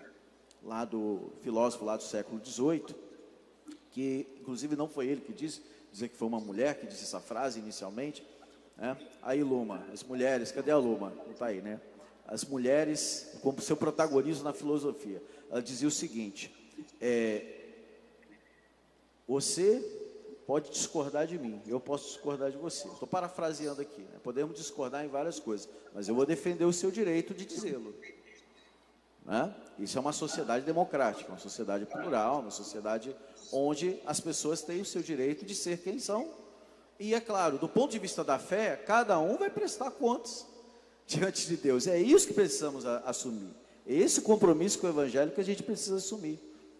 lá do filósofo lá do século XVIII, que inclusive não foi ele que disse, dizer que foi uma mulher que disse essa frase inicialmente, né? Aí Luma, as mulheres, cadê a Luma? Não está aí, né? As mulheres, como seu protagonismo na filosofia, ela dizia o seguinte, você pode discordar de mim, eu posso discordar de você. Estou parafraseando aqui, né? Podemos discordar em várias coisas, mas eu vou defender o seu direito de dizê-lo, né? Isso é uma sociedade democrática, uma sociedade plural, uma sociedade onde as pessoas têm o seu direito de ser quem são. E é claro, do ponto de vista da fé, cada um vai prestar contas diante de Deus. É isso que precisamos assumir. É esse compromisso com o Evangelho que a gente precisa assumir,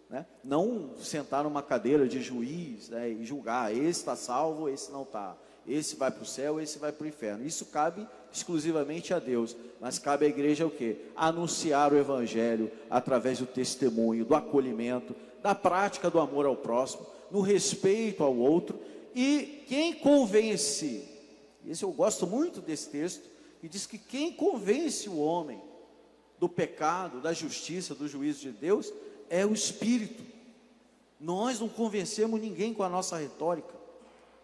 né? Não sentar numa cadeira de juiz, né, e julgar, esse está salvo, esse não está. Esse vai para o céu, esse vai para o inferno. Isso cabe exclusivamente a Deus. Mas cabe à igreja o quê? Anunciar o Evangelho através do testemunho, do acolhimento, da prática do amor ao próximo, no respeito ao outro. E quem convence, eu gosto muito desse texto, que diz que quem convence o homem do pecado, da justiça, do juízo de Deus, é o Espírito. Nós não convencemos ninguém com a nossa retórica,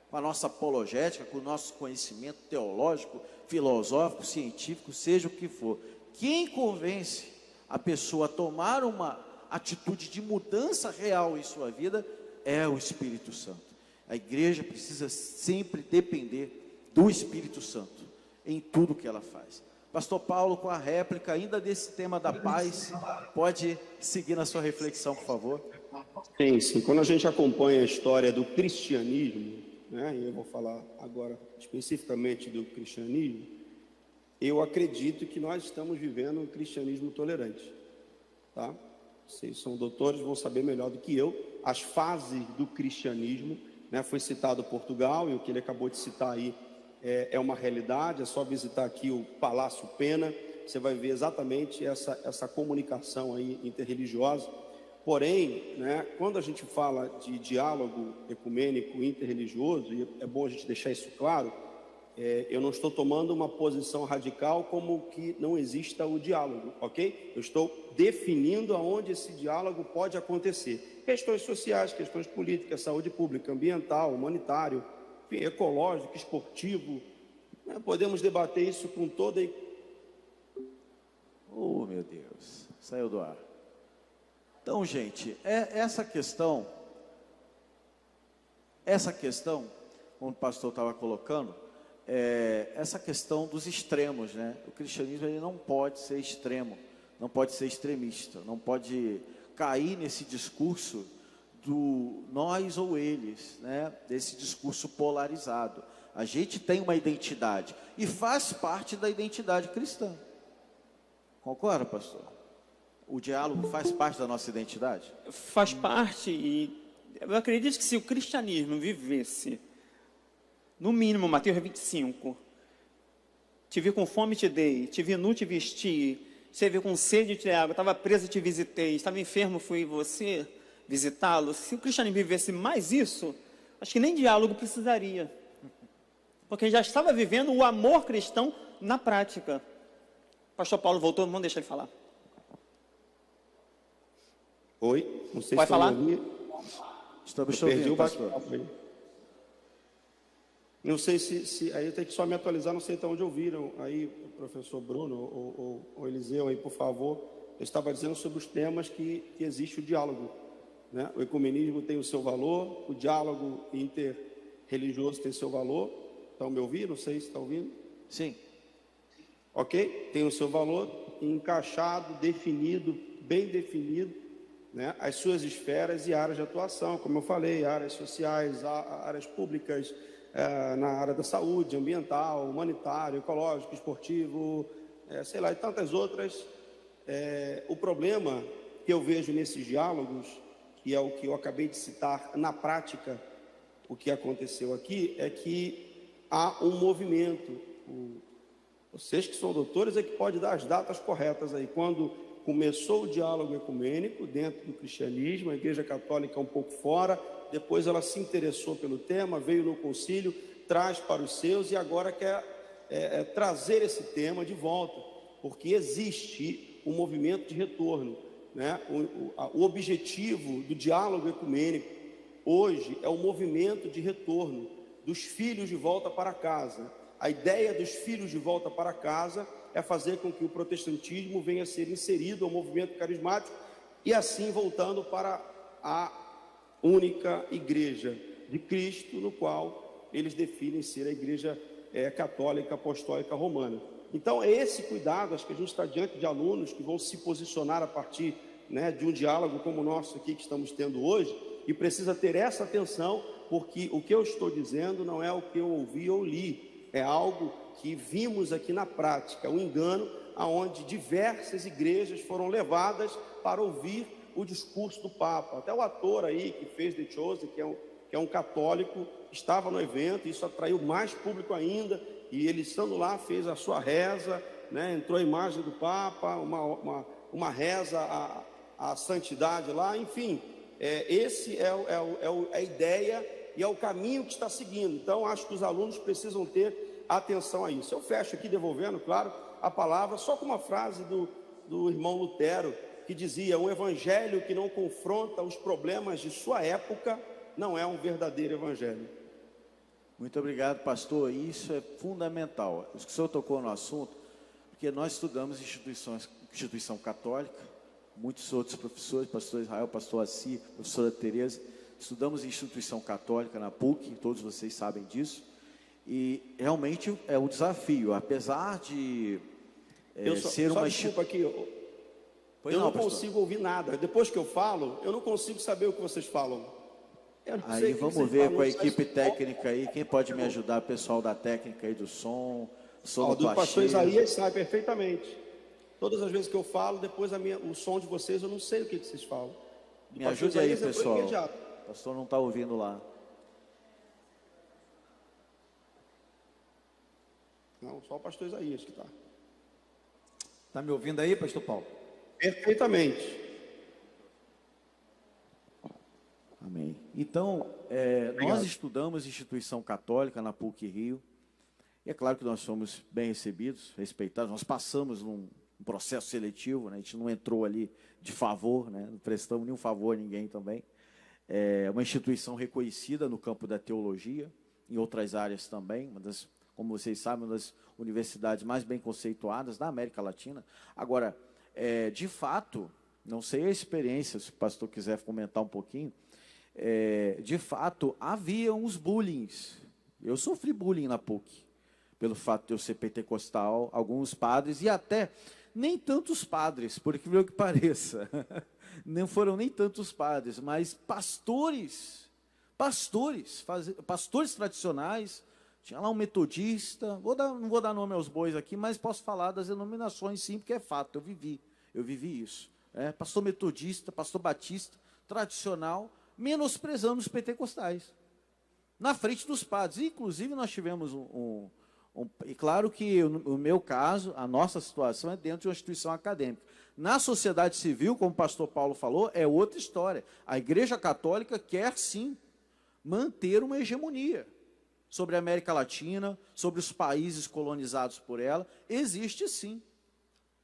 com a nossa apologética, com o nosso conhecimento teológico, filosófico, científico, seja o que for. Quem convence a pessoa a tomar uma atitude de mudança real em sua vida é o Espírito Santo. A igreja precisa sempre depender do Espírito Santo em tudo que ela faz. Pastor Paulo, com a réplica ainda desse tema da paz, pode seguir na sua reflexão, por favor? Sim. Quando a gente acompanha a história do cristianismo, né, e eu vou falar agora especificamente do cristianismo, eu acredito que nós estamos vivendo um cristianismo tolerante, tá? Vocês são doutores, vão saber melhor do que eu as fases do cristianismo, né? Foi citado Portugal, e o que ele acabou de citar aí é uma realidade. É só visitar aqui o Palácio Pena, você vai ver exatamente essa comunicação aí interreligiosa. Porém, né, quando a gente fala de diálogo ecumênico interreligioso, e é bom a gente deixar isso claro, eu não estou tomando uma posição radical como que não exista o diálogo, ok? Eu estou definindo aonde esse diálogo pode acontecer. Questões sociais, questões políticas, saúde pública, ambiental, humanitário, enfim, ecológico, esportivo, né? Podemos debater isso com toda... Oh, meu Deus, saiu do ar. Então, gente, essa questão, como o pastor estava colocando, essa questão dos extremos, né? O cristianismo ele não pode ser extremo, não pode ser extremista, não pode cair nesse discurso do nós ou eles, né? Desse discurso polarizado. A gente tem uma identidade e faz parte da identidade cristã. Concorda, pastor? O diálogo faz parte da nossa identidade? Faz parte, e eu acredito que se o cristianismo vivesse, no mínimo, Mateus 25, te vi com fome, te dei, te vi nu, te vesti, você viu com sede, te dei água, estava preso, te visitei, estava enfermo, fui você visitá-lo. Se o cristianismo vivesse mais isso, acho que nem diálogo precisaria, porque já estava vivendo o amor cristão na prática. O pastor Paulo voltou, vamos deixar ele falar. Oi, não sei Vai se falar? Estamos te perdi ouvindo, o pastor. bate-papo aí. Não sei se aí eu tenho que só me atualizar, não sei até onde ouviram aí, o professor Bruno ou Eliseu aí, por favor. Eu estava dizendo sobre os temas que existe o diálogo, né? O ecumenismo tem o seu valor, o diálogo interreligioso tem seu valor. Estão me ouvindo? Não sei se estão ouvindo. Sim. Ok? Tem o seu valor encaixado, definido, bem definido, né? As suas esferas e áreas de atuação, como eu falei, áreas sociais, áreas públicas, na área da saúde, ambiental, humanitário, ecológico, esportivo, sei lá, e tantas outras. O problema que eu vejo nesses diálogos, que é o que eu acabei de citar, na prática, o que aconteceu aqui, é que há um movimento. Vocês que são doutores é que pode dar as datas corretas aí. Quando começou o diálogo ecumênico dentro do cristianismo, a Igreja Católica um pouco fora, depois ela se interessou pelo tema, veio no concílio, traz para os seus e agora quer trazer esse tema de volta, porque existe um movimento de retorno, né? O objetivo do diálogo ecumênico hoje é o movimento de retorno dos filhos de volta para casa. A ideia dos filhos de volta para casa é fazer com que o protestantismo venha a ser inserido ao movimento carismático e assim voltando para a única igreja de Cristo, no qual eles definem ser a igreja católica apostólica romana. Então é esse cuidado, acho que a gente está diante de alunos que vão se posicionar a partir, né, de um diálogo como o nosso aqui que estamos tendo hoje, e precisa ter essa atenção, porque o que eu estou dizendo não é o que eu ouvi ou li, é algo que vimos aqui na prática, um engano aonde diversas igrejas foram levadas para ouvir o discurso do Papa. Até o ator aí que fez The Chosen, que é um católico, estava no evento, isso atraiu mais público ainda, e ele estando lá fez a sua reza, né? Entrou a imagem do Papa, uma reza à santidade lá, enfim, esse é a ideia e é o caminho que está seguindo. Então acho que os alunos precisam ter atenção a isso. Eu fecho aqui devolvendo, claro, a palavra só com uma frase do irmão Lutero, que dizia: um evangelho que não confronta os problemas de sua época não é um verdadeiro evangelho. Muito obrigado, pastor. Isso é fundamental. O senhor tocou no assunto, porque nós estudamos instituição católica, muitos outros professores, pastor Israel, pastor Assi, professora Tereza, estudamos instituição católica na PUC, todos vocês sabem disso, e realmente é um desafio, apesar de ser uma desculpa aqui, eu não consigo ouvir nada. Depois que eu falo, eu não consigo saber o que vocês falam. Aí vamos ver com a equipe técnica aí, quem pode me ajudar, pessoal da técnica aí do som, do pastor Isaías sai perfeitamente. Todas as vezes que eu falo, depois o som de vocês, eu não sei o que vocês falam. Me ajude aí, pessoal. O pastor não está ouvindo lá. Não, só o pastor Isaías que está. Está me ouvindo aí, pastor Paulo? Perfeitamente. Amém. Então, nós estudamos instituição católica na PUC Rio, e é claro que nós somos bem recebidos, respeitados, nós passamos num processo seletivo, né? A gente não entrou ali de favor, né? Não prestamos nenhum favor a ninguém também. É uma instituição reconhecida no campo da teologia, em outras áreas também, como vocês sabem, uma das universidades mais bem conceituadas da América Latina. Agora, de fato, não sei a experiência, se o pastor quiser comentar um pouquinho, de fato, havia uns bullying. Eu sofri bullying na PUC, pelo fato de eu ser pentecostal, alguns padres, e até nem tantos padres, por incrível que pareça, não foram nem tantos padres, mas pastores tradicionais. Tinha lá um metodista, não vou dar nome aos bois aqui, mas posso falar das denominações sim, porque é fato, eu vivi isso. pastor metodista, pastor batista, tradicional, menosprezando os pentecostais, na frente dos padres. Inclusive, nós tivemos e claro que o meu caso, a nossa situação é dentro de uma instituição acadêmica. Na sociedade civil, como o pastor Paulo falou, é outra história. A Igreja Católica quer, sim, manter uma hegemonia sobre a América Latina, sobre os países colonizados por ela. Existe, sim,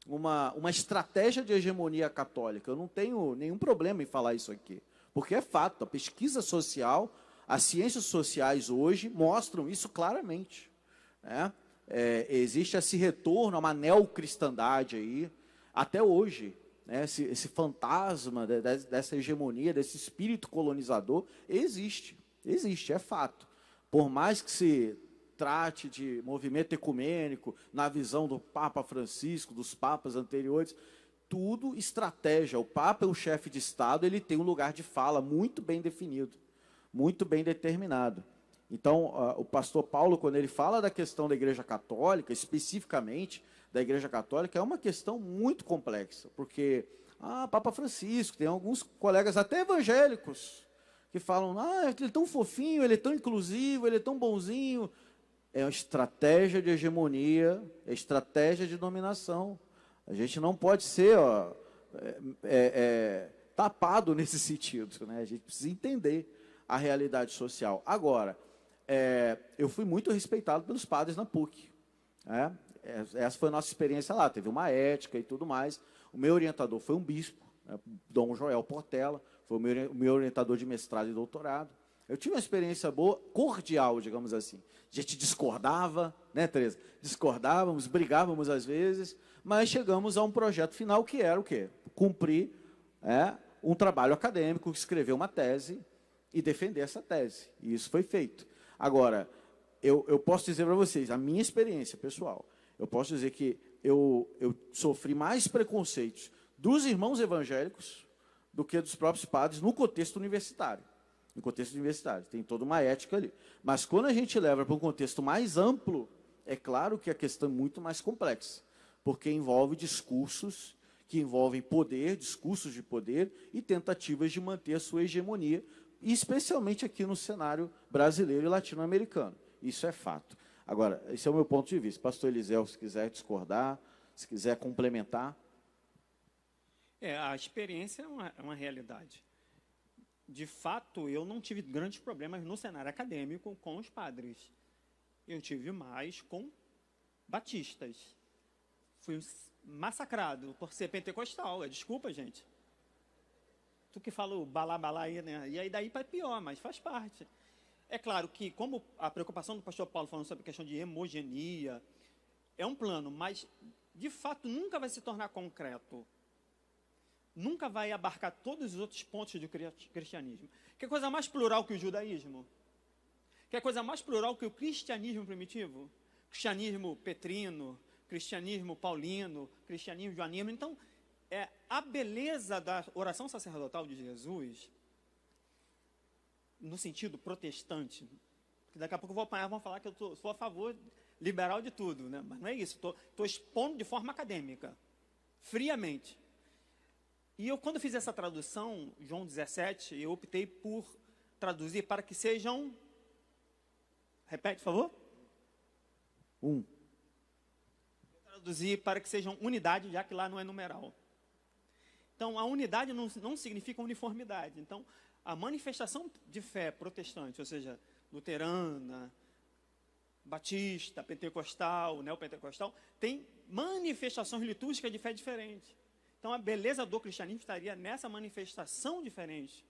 uma estratégia de hegemonia católica. Eu não tenho nenhum problema em falar isso aqui, porque é fato. A pesquisa social, as ciências sociais hoje mostram isso claramente, né? Existe esse retorno a uma neocristandade aí, até hoje, né? Esse fantasma dessa hegemonia, desse espírito colonizador, existe, é fato. Por mais que se trate de movimento ecumênico, na visão do Papa Francisco, dos papas anteriores, tudo estratégia. O Papa é o chefe de Estado, ele tem um lugar de fala muito bem definido, muito bem determinado. Então, o pastor Paulo, quando ele fala da questão da Igreja Católica, especificamente da Igreja Católica, é uma questão muito complexa, porque, Papa Francisco, tem alguns colegas até evangélicos, que falam, ele é tão fofinho, ele é tão inclusivo, ele é tão bonzinho. É uma estratégia de hegemonia, é estratégia de dominação. A gente não pode ser tapado nesse sentido, né? A gente precisa entender a realidade social. Agora, eu fui muito respeitado pelos padres na PUC, né? Essa foi a nossa experiência lá, teve uma ética e tudo mais. O meu orientador foi um bispo, né, Dom Joel Portela, foi o meu orientador de mestrado e doutorado. Eu tive uma experiência boa, cordial, digamos assim. A gente discordava, né, Tereza? Discordávamos, brigávamos às vezes, mas chegamos a um projeto final que era o quê? Cumprir um trabalho acadêmico, escrever uma tese e defender essa tese. E isso foi feito. Agora, eu posso dizer para vocês, a minha experiência pessoal, eu posso dizer que eu sofri mais preconceitos dos irmãos evangélicos do que dos próprios padres no contexto universitário. No contexto universitário, tem toda uma ética ali. Mas quando a gente leva para um contexto mais amplo, é claro que a questão é muito mais complexa, porque envolve discursos que envolvem poder, discursos de poder e tentativas de manter a sua hegemonia, especialmente aqui no cenário brasileiro e latino-americano. Isso é fato. Agora, esse é o meu ponto de vista. Pastor Eliseu, se quiser discordar, se quiser complementar. A experiência é uma realidade. De fato, eu não tive grandes problemas no cenário acadêmico com os padres. Eu tive mais com batistas. Fui massacrado por ser pentecostal. Desculpa, gente. Tu que fala o balá aí, né? E aí daí para pior, mas faz parte. É claro que, como a preocupação do pastor Paulo falando sobre a questão de hemogeneia, é um plano, mas, de fato, nunca vai se tornar concreto. Nunca vai abarcar todos os outros pontos do cristianismo. Quer coisa mais plural que o judaísmo? Quer coisa mais plural que o cristianismo primitivo? Cristianismo petrino, cristianismo paulino, cristianismo joanino. Então, a beleza da oração sacerdotal de Jesus, no sentido protestante, que daqui a pouco eu vou apanhar, vão falar que eu sou a favor liberal de tudo, né? Mas não é isso, estou expondo de forma acadêmica, friamente. E eu, quando fiz essa tradução, João 17, eu optei por traduzir para que sejam... Repete, por favor. Eu traduzi para que sejam unidade, já que lá não é numeral. Então, a unidade não significa uniformidade. Então, a manifestação de fé protestante, ou seja, luterana, batista, pentecostal, neopentecostal, tem manifestações litúrgicas de fé diferentes. Então, a beleza do cristianismo estaria nessa manifestação diferente,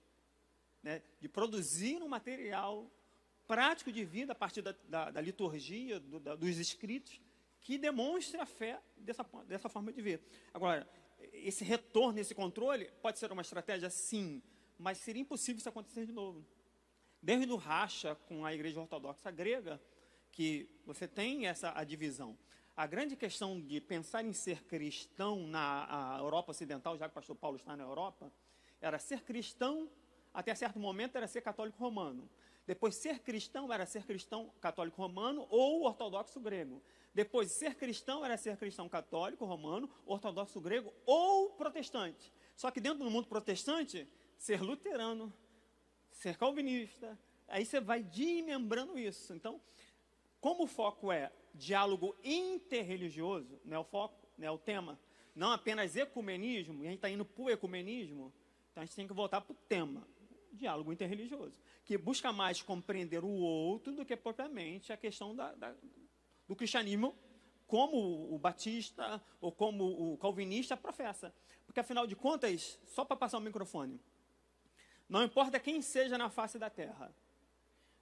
né, de produzir um material prático de vida a partir da liturgia, dos escritos, que demonstre a fé dessa forma de ver. Agora, esse retorno, esse controle, pode ser uma estratégia? Sim, mas seria impossível isso acontecer de novo. Desde o racha com a Igreja Ortodoxa grega, que você tem a divisão. A grande questão de pensar em ser cristão na Europa Ocidental, já que o pastor Paulo está na Europa, era ser cristão, até certo momento era ser católico romano. Depois, ser cristão era ser cristão católico romano ou ortodoxo grego. Depois, ser cristão era ser cristão católico romano, ortodoxo grego ou protestante. Só que dentro do mundo protestante, ser luterano, ser calvinista, aí você vai desmembrando isso. Então, como o foco é diálogo interreligioso, não é o foco, não é o tema, não apenas ecumenismo, e a gente está indo para o ecumenismo, então a gente tem que voltar para o tema, diálogo interreligioso, que busca mais compreender o outro do que propriamente a questão do cristianismo, como o batista ou como o calvinista professa. Porque, afinal de contas, só para passar o microfone, não importa quem seja na face da terra,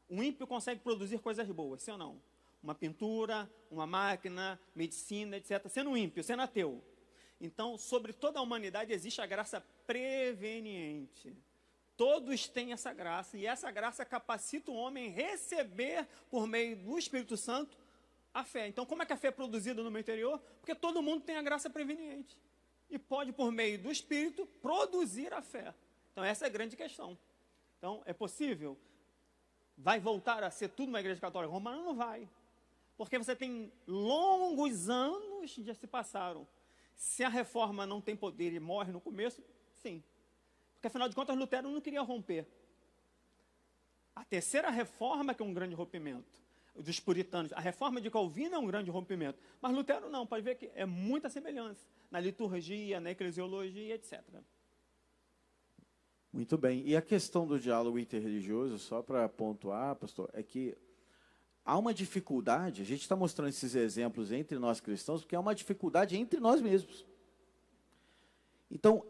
o ímpio consegue produzir coisas boas, sim ou não? Uma pintura, uma máquina, medicina, etc. Sendo ímpio, sendo ateu. Então, sobre toda a humanidade existe a graça preveniente. Todos têm essa graça, e essa graça capacita o homem a receber, por meio do Espírito Santo, a fé. Então, como é que a fé é produzida no meu interior? Porque todo mundo tem a graça preveniente. E pode, por meio do Espírito, produzir a fé. Então, essa é a grande questão. Então, é possível? Vai voltar a ser tudo uma igreja católica romana? Não vai. Porque você tem longos anos que já se passaram. Se a reforma não tem poder e morre no começo, sim. Porque, afinal de contas, Lutero não queria romper. A terceira reforma que é um grande rompimento, dos puritanos. A reforma de Calvino é um grande rompimento. Mas Lutero não, pode ver que é muita semelhança na liturgia, na eclesiologia, etc. Muito bem. E a questão do diálogo interreligioso, só para pontuar, pastor, é que há uma dificuldade, a gente está mostrando esses exemplos entre nós cristãos, porque há uma dificuldade entre nós mesmos. Então,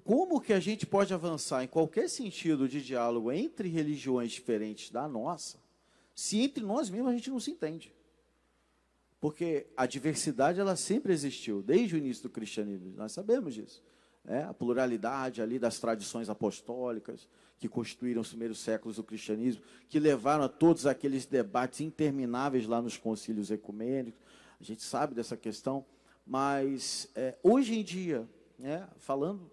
como que a gente pode avançar em qualquer sentido de diálogo entre religiões diferentes da nossa, se entre nós mesmos a gente não se entende? Porque a diversidade, ela sempre existiu, desde o início do cristianismo, nós sabemos disso. A pluralidade ali das tradições apostólicas, que constituíram os primeiros séculos do cristianismo, que levaram a todos aqueles debates intermináveis lá nos concílios ecumênicos, a gente sabe dessa questão, mas hoje em dia, falando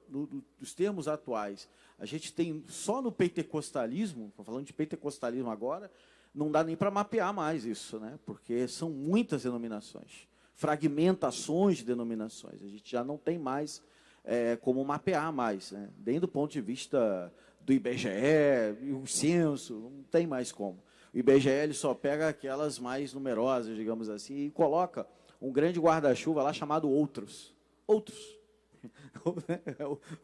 dos termos atuais, a gente tem só no pentecostalismo, falando de pentecostalismo agora, não dá nem para mapear mais isso, porque são muitas denominações, fragmentações de denominações, a gente já não tem mais como mapear mais, nem do ponto de vista do IBGE, e o censo, não tem mais como. O IBGE ele só pega aquelas mais numerosas, digamos assim, e coloca um grande guarda-chuva lá chamado outros. Outros.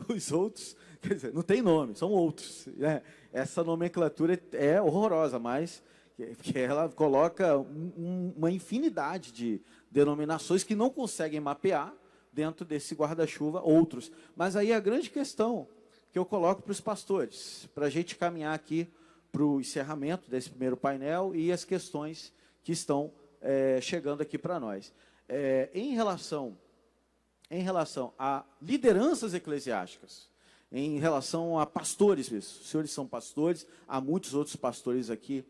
Os outros, quer dizer, não tem nome, são outros. Essa nomenclatura é horrorosa, mas que ela coloca uma infinidade de denominações que não conseguem mapear dentro desse guarda-chuva outros. Mas aí a grande questão que eu coloco para os pastores, para a gente caminhar aqui para o encerramento desse primeiro painel e as questões que estão chegando aqui para nós. Em relação a lideranças eclesiásticas, em relação a pastores, os senhores são pastores, há muitos outros pastores aqui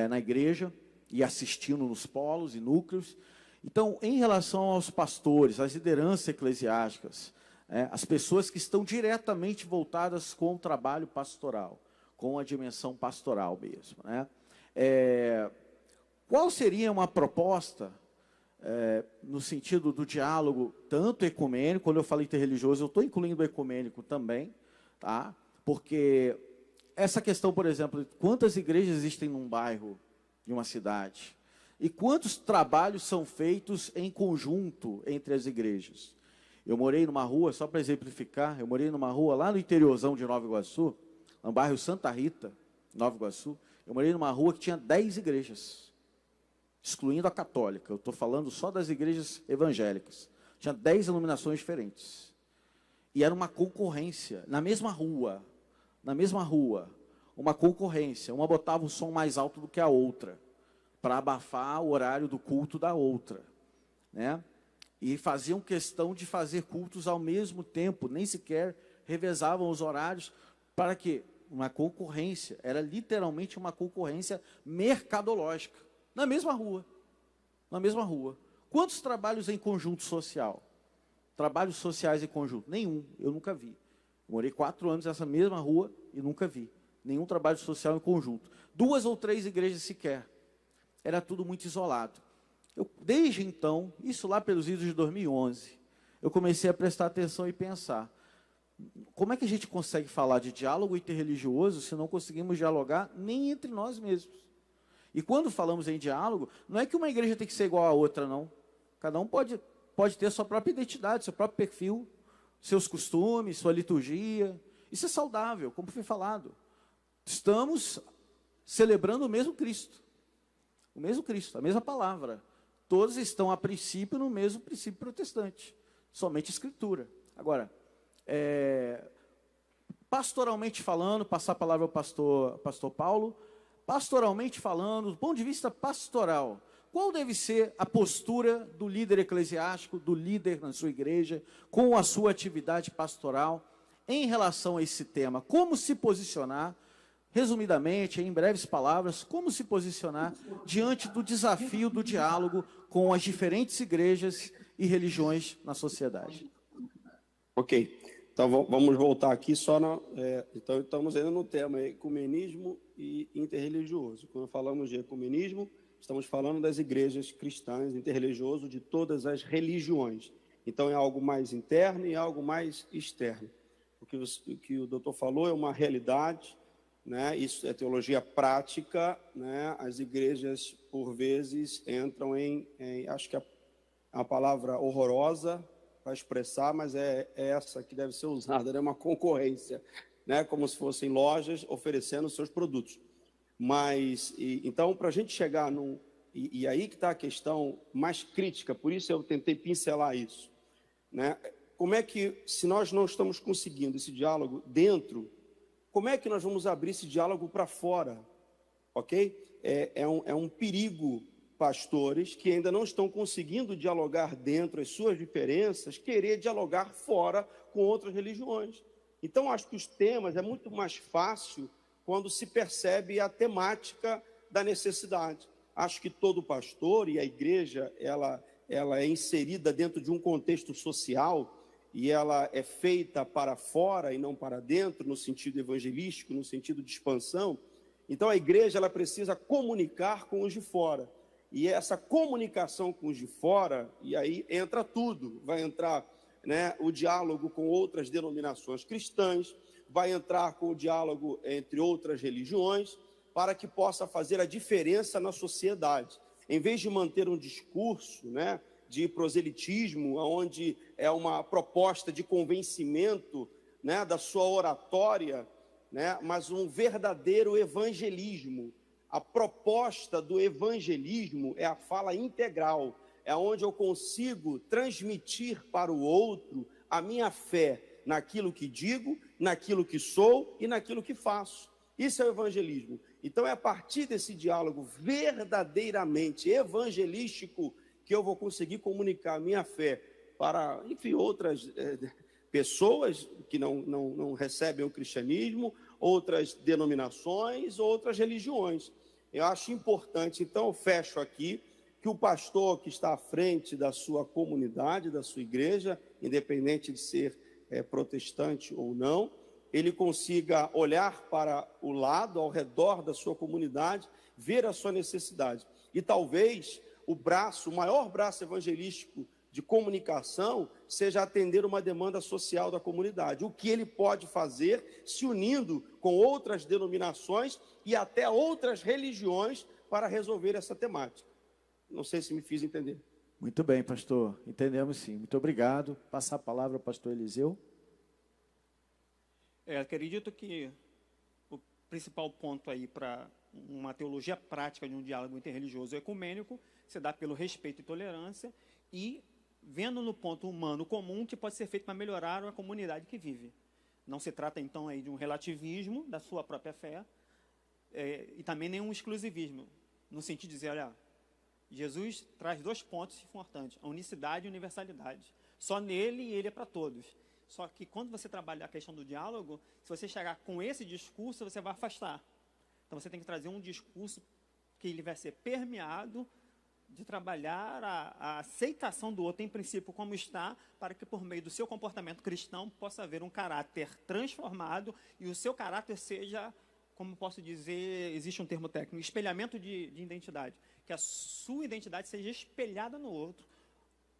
na igreja e assistindo nos polos e núcleos. Então, em relação aos pastores, às lideranças eclesiásticas, as pessoas que estão diretamente voltadas com o trabalho pastoral, com a dimensão pastoral mesmo, qual seria uma proposta no sentido do diálogo tanto ecumênico, quando eu falo interreligioso, eu estou incluindo o ecumênico também, tá? Porque essa questão, por exemplo, quantas igrejas existem num bairro de uma cidade? E quantos trabalhos são feitos em conjunto entre as igrejas? Eu morei numa rua, só para exemplificar, eu morei numa rua lá no interiorzão de Nova Iguaçu, no bairro Santa Rita, Nova Iguaçu, eu morei numa rua que tinha 10 igrejas, excluindo a católica, eu estou falando só das igrejas evangélicas, tinha 10 iluminações diferentes, e era uma concorrência, na mesma rua, uma concorrência, uma botava o som mais alto do que a outra, para abafar o horário do culto da outra, e faziam questão de fazer cultos ao mesmo tempo, nem sequer revezavam os horários, para que uma concorrência, era literalmente uma concorrência mercadológica, na mesma rua. Quantos trabalhos em conjunto social? Trabalhos sociais em conjunto? Nenhum, eu nunca vi. Eu morei 4 anos nessa mesma rua e nunca vi nenhum trabalho social em conjunto. 2 ou 3 igrejas sequer. Era tudo muito isolado. Desde então, isso lá pelos idos de 2011, eu comecei a prestar atenção e pensar, Como é que a gente consegue falar de diálogo interreligioso se não conseguimos dialogar nem entre nós mesmos? E quando falamos em diálogo, não é que uma igreja tem que ser igual à outra, não. Cada um pode ter sua própria identidade, seu próprio perfil, seus costumes, sua liturgia. Isso é saudável, como foi falado. Estamos celebrando o mesmo Cristo. O mesmo Cristo, a mesma palavra. Todos estão, a princípio, no mesmo princípio protestante. Somente Escritura. Agora, pastoralmente falando, passar a palavra ao pastor Paulo, pastoralmente falando, do ponto de vista pastoral, qual deve ser a postura do líder eclesiástico, do líder na sua igreja, com a sua atividade pastoral, em relação a esse tema? Como se posicionar, resumidamente, em breves palavras, como se posicionar diante do desafio do diálogo com as diferentes igrejas e religiões na sociedade? Ok. Então, vamos voltar aqui só então, estamos ainda no tema ecumenismo e interreligioso. Quando falamos de ecumenismo, estamos falando das igrejas cristãs, interreligioso de todas as religiões. Então, é algo mais interno e algo mais externo. O que o doutor falou é uma realidade, né? Isso é teologia prática, né? As igrejas, por vezes, entram acho que a palavra horrorosa, para expressar, mas é essa que deve ser usada, né? Uma concorrência, né? Como se fossem lojas oferecendo seus produtos. Mas, então, para a gente chegar e aí que está a questão mais crítica, por isso eu tentei pincelar isso, né? Como é que, se nós não estamos conseguindo esse diálogo dentro, como é que nós vamos abrir esse diálogo para fora? Ok? É um perigo pastores que ainda não estão conseguindo dialogar dentro as suas diferenças, querer dialogar fora com outras religiões. Então, acho que os temas é muito mais fácil quando se percebe a temática da necessidade. Acho que todo pastor e a igreja, ela é inserida dentro de um contexto social e ela é feita para fora e não para dentro, no sentido evangelístico, no sentido de expansão. Então, a igreja ela precisa comunicar com os de fora. E essa comunicação com os de fora, e aí entra tudo, vai entrar, né, o diálogo com outras denominações cristãs, vai entrar com o diálogo entre outras religiões, para que possa fazer a diferença na sociedade. Em vez de manter um discurso, né, de proselitismo, onde é uma proposta de convencimento, né, da sua oratória, né, mas um verdadeiro evangelismo. A proposta do evangelismo é a fala integral, é onde eu consigo transmitir para o outro a minha fé naquilo que digo, naquilo que sou e naquilo que faço. Isso é o evangelismo. Então, é a partir desse diálogo verdadeiramente evangelístico que eu vou conseguir comunicar a minha fé para, enfim, outras pessoas que não recebem o cristianismo, outras denominações, outras religiões. Eu acho importante, então eu fecho aqui, que o pastor que está à frente da sua comunidade, da sua igreja, independente de ser protestante ou não, ele consiga olhar para o lado, ao redor da sua comunidade, ver a sua necessidade. E talvez o maior braço evangelístico de comunicação seja atender uma demanda social da comunidade. O que ele pode fazer se unindo com outras denominações e até outras religiões para resolver essa temática. Não sei se me fiz entender. Muito bem, pastor. Entendemos sim. Muito obrigado. Passar a palavra ao pastor Eliseu. Acredito que o principal ponto aí para uma teologia prática de um diálogo interreligioso e ecumênico se dá pelo respeito e tolerância e vendo no ponto humano comum que pode ser feito para melhorar a comunidade que vive. Não se trata, então, aí de um relativismo da sua própria fé e também nenhum exclusivismo, no sentido de dizer, olha, Jesus traz 2 pontos importantes, a unicidade e a universalidade. Só nele e ele é para todos. Só que quando você trabalha a questão do diálogo, se você chegar com esse discurso, você vai afastar. Então, você tem que trazer um discurso que ele vai ser permeado de trabalhar a aceitação do outro, em princípio, como está, para que, por meio do seu comportamento cristão, possa haver um caráter transformado e o seu caráter seja, como posso dizer, existe um termo técnico, espelhamento de identidade. Que a sua identidade seja espelhada no outro.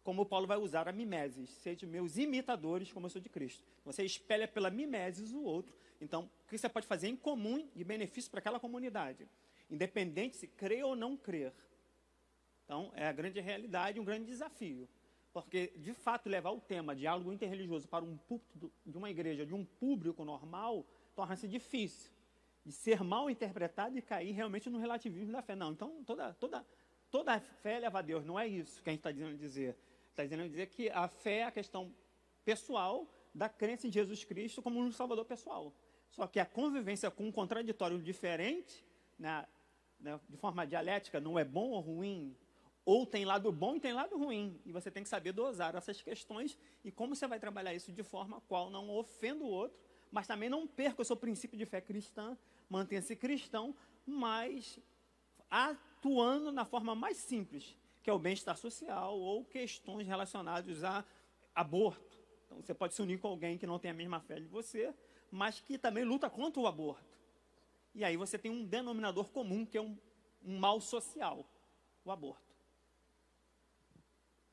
como Paulo vai usar a mimesis, sede meus imitadores, como eu sou de Cristo. Você espelha pela mimesis o outro. Então, o que você pode fazer em comum de benefício para aquela comunidade, independente se crê ou não crer. Então, é a grande realidade, um grande desafio. Porque, de fato, levar o tema diálogo interreligioso para um púlpito de uma igreja, de um público normal, torna-se difícil. De ser mal interpretado e cair realmente no relativismo da fé. Não, então toda fé leva a Deus. Não é isso que a gente está dizendo dizer. Está dizendo dizer que a fé é a questão pessoal da crença em Jesus Cristo como um salvador pessoal. Só que a convivência com um contraditório diferente, de forma dialética, não é bom ou ruim, ou tem lado bom e tem lado ruim. E você tem que saber dosar essas questões e como você vai trabalhar isso de forma a qual não ofenda o outro, mas também não perca o seu princípio de fé cristã, mantenha-se cristão, mas atuando na forma mais simples, que é o bem-estar social ou questões relacionadas a aborto. Então, você pode se unir com alguém que não tem a mesma fé de você, mas que também luta contra o aborto. E aí você tem um denominador comum, que é um mal social, o aborto.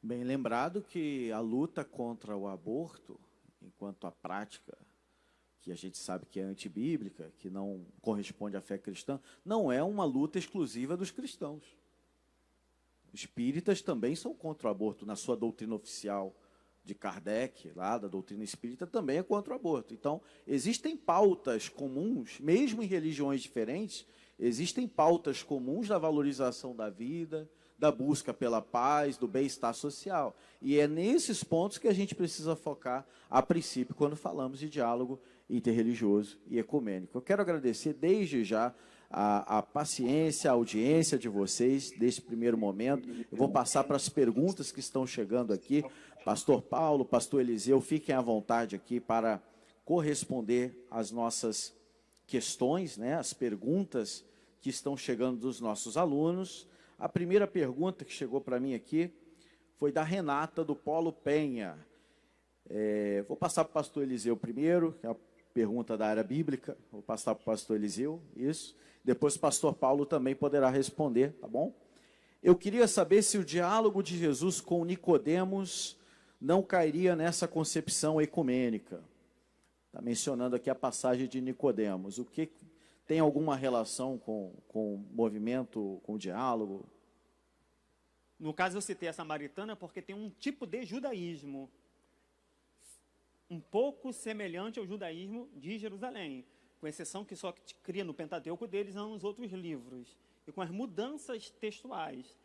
Bem lembrado que a luta contra o aborto, enquanto a prática que a gente sabe que é antibíblica, que não corresponde à fé cristã, não é uma luta exclusiva dos cristãos. Espíritas também são contra o aborto. Na sua doutrina oficial de Kardec, lá da doutrina espírita, também é contra o aborto. Então, existem pautas comuns, mesmo em religiões diferentes, existem pautas comuns da valorização da vida, da busca pela paz, do bem-estar social. E é nesses pontos que a gente precisa focar, a princípio, quando falamos de diálogo interreligioso e ecumênico. Eu quero agradecer desde já a paciência, a audiência de vocês, desse primeiro momento. Eu vou passar para as perguntas que estão chegando aqui. Pastor Paulo, pastor Eliseu, fiquem à vontade aqui para corresponder às nossas questões, as perguntas que estão chegando dos nossos alunos. A primeira pergunta que chegou para mim aqui foi da Renata, do Polo Penha. Vou passar para o pastor Eliseu primeiro, que é a pergunta da área bíblica. Vou passar para o pastor Eliseu, isso. Depois o pastor Paulo também poderá responder, tá bom? Eu queria saber se o diálogo de Jesus com Nicodemos não cairia nessa concepção ecumênica. Está mencionando aqui a passagem de Nicodemos. O que tem alguma relação com o movimento, com o diálogo? No caso, eu citei a samaritana porque tem um tipo de judaísmo um pouco semelhante ao judaísmo de Jerusalém, com exceção que só cria no Pentateuco deles, não nos outros livros, e com as mudanças textuais.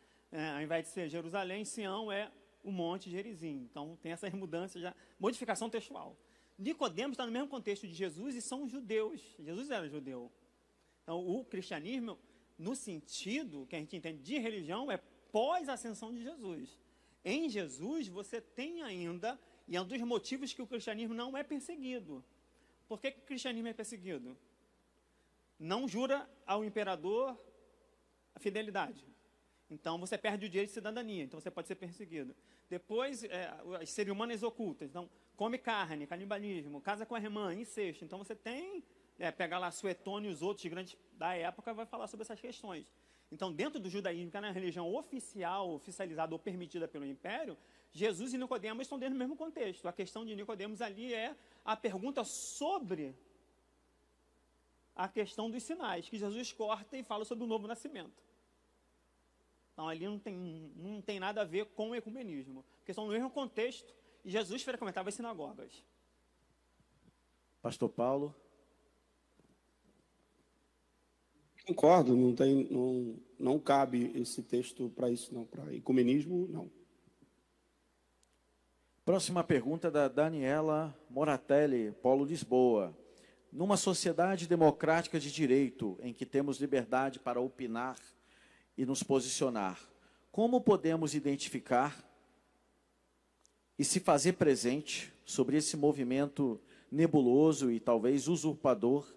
Ao invés de ser Jerusalém, Sião é o Monte Gerizim. Então, tem essas mudanças, já, modificação textual. Nicodemos está no mesmo contexto de Jesus e são judeus. Jesus era judeu. Então, o cristianismo, no sentido que a gente entende de religião, é pós-ascensão de Jesus. Em Jesus, você tem ainda, e é um dos motivos que o cristianismo não é perseguido. Por que o cristianismo é perseguido? Não jura ao imperador a fidelidade. Então, você perde o direito de cidadania, então você pode ser perseguido. Depois, as cerimônias ocultas. Então, come carne, canibalismo, casa com a irmã, incesto. Então, você tem, pegar lá Suetônio e os outros grandes da época, vai falar sobre essas questões. Então, dentro do judaísmo, que é na religião oficial, oficializada ou permitida pelo Império, Jesus e Nicodemos estão dentro do mesmo contexto. A questão de Nicodemos ali é a pergunta sobre a questão dos sinais, que Jesus corta e fala sobre o novo nascimento. Então, ali não tem nada a ver com o ecumenismo, porque são no mesmo contexto, e Jesus frequentava as sinagogas. Pastor Paulo. Concordo, não cabe esse texto para isso, não. Para ecumenismo, não. Próxima pergunta da Daniela Moratelli, Polo Lisboa. Numa sociedade democrática de direito, em que temos liberdade para opinar e nos posicionar, como podemos identificar e se fazer presente sobre esse movimento nebuloso e talvez usurpador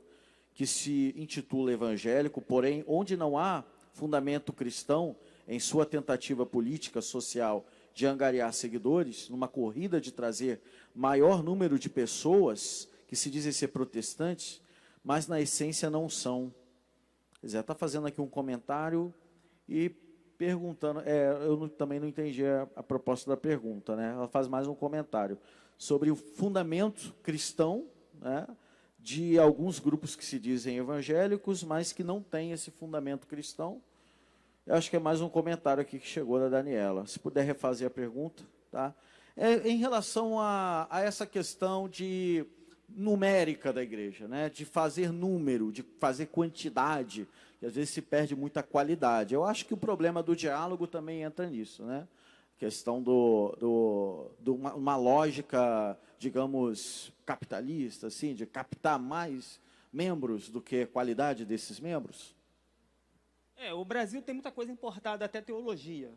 que se intitula evangélico, porém, onde não há fundamento cristão em sua tentativa política, social, de angariar seguidores, numa corrida de trazer maior número de pessoas que se dizem ser protestantes, mas na essência não são. Quer dizer, está fazendo aqui um comentário e perguntando, também não entendi a proposta da pergunta, né? Ela faz mais um comentário sobre o fundamento cristão, né, de alguns grupos que se dizem evangélicos, mas que não têm esse fundamento cristão. Eu acho que é mais um comentário aqui que chegou da Daniela. Se puder refazer a pergunta, tá? Em relação a essa questão de numérica da igreja, né? De fazer número, de fazer quantidade, e às vezes se perde muita qualidade. Eu acho que o problema do diálogo também entra nisso, né? Questão uma lógica, digamos, capitalista, assim, de captar mais membros do que a qualidade desses membros. O Brasil tem muita coisa importada, até teologia.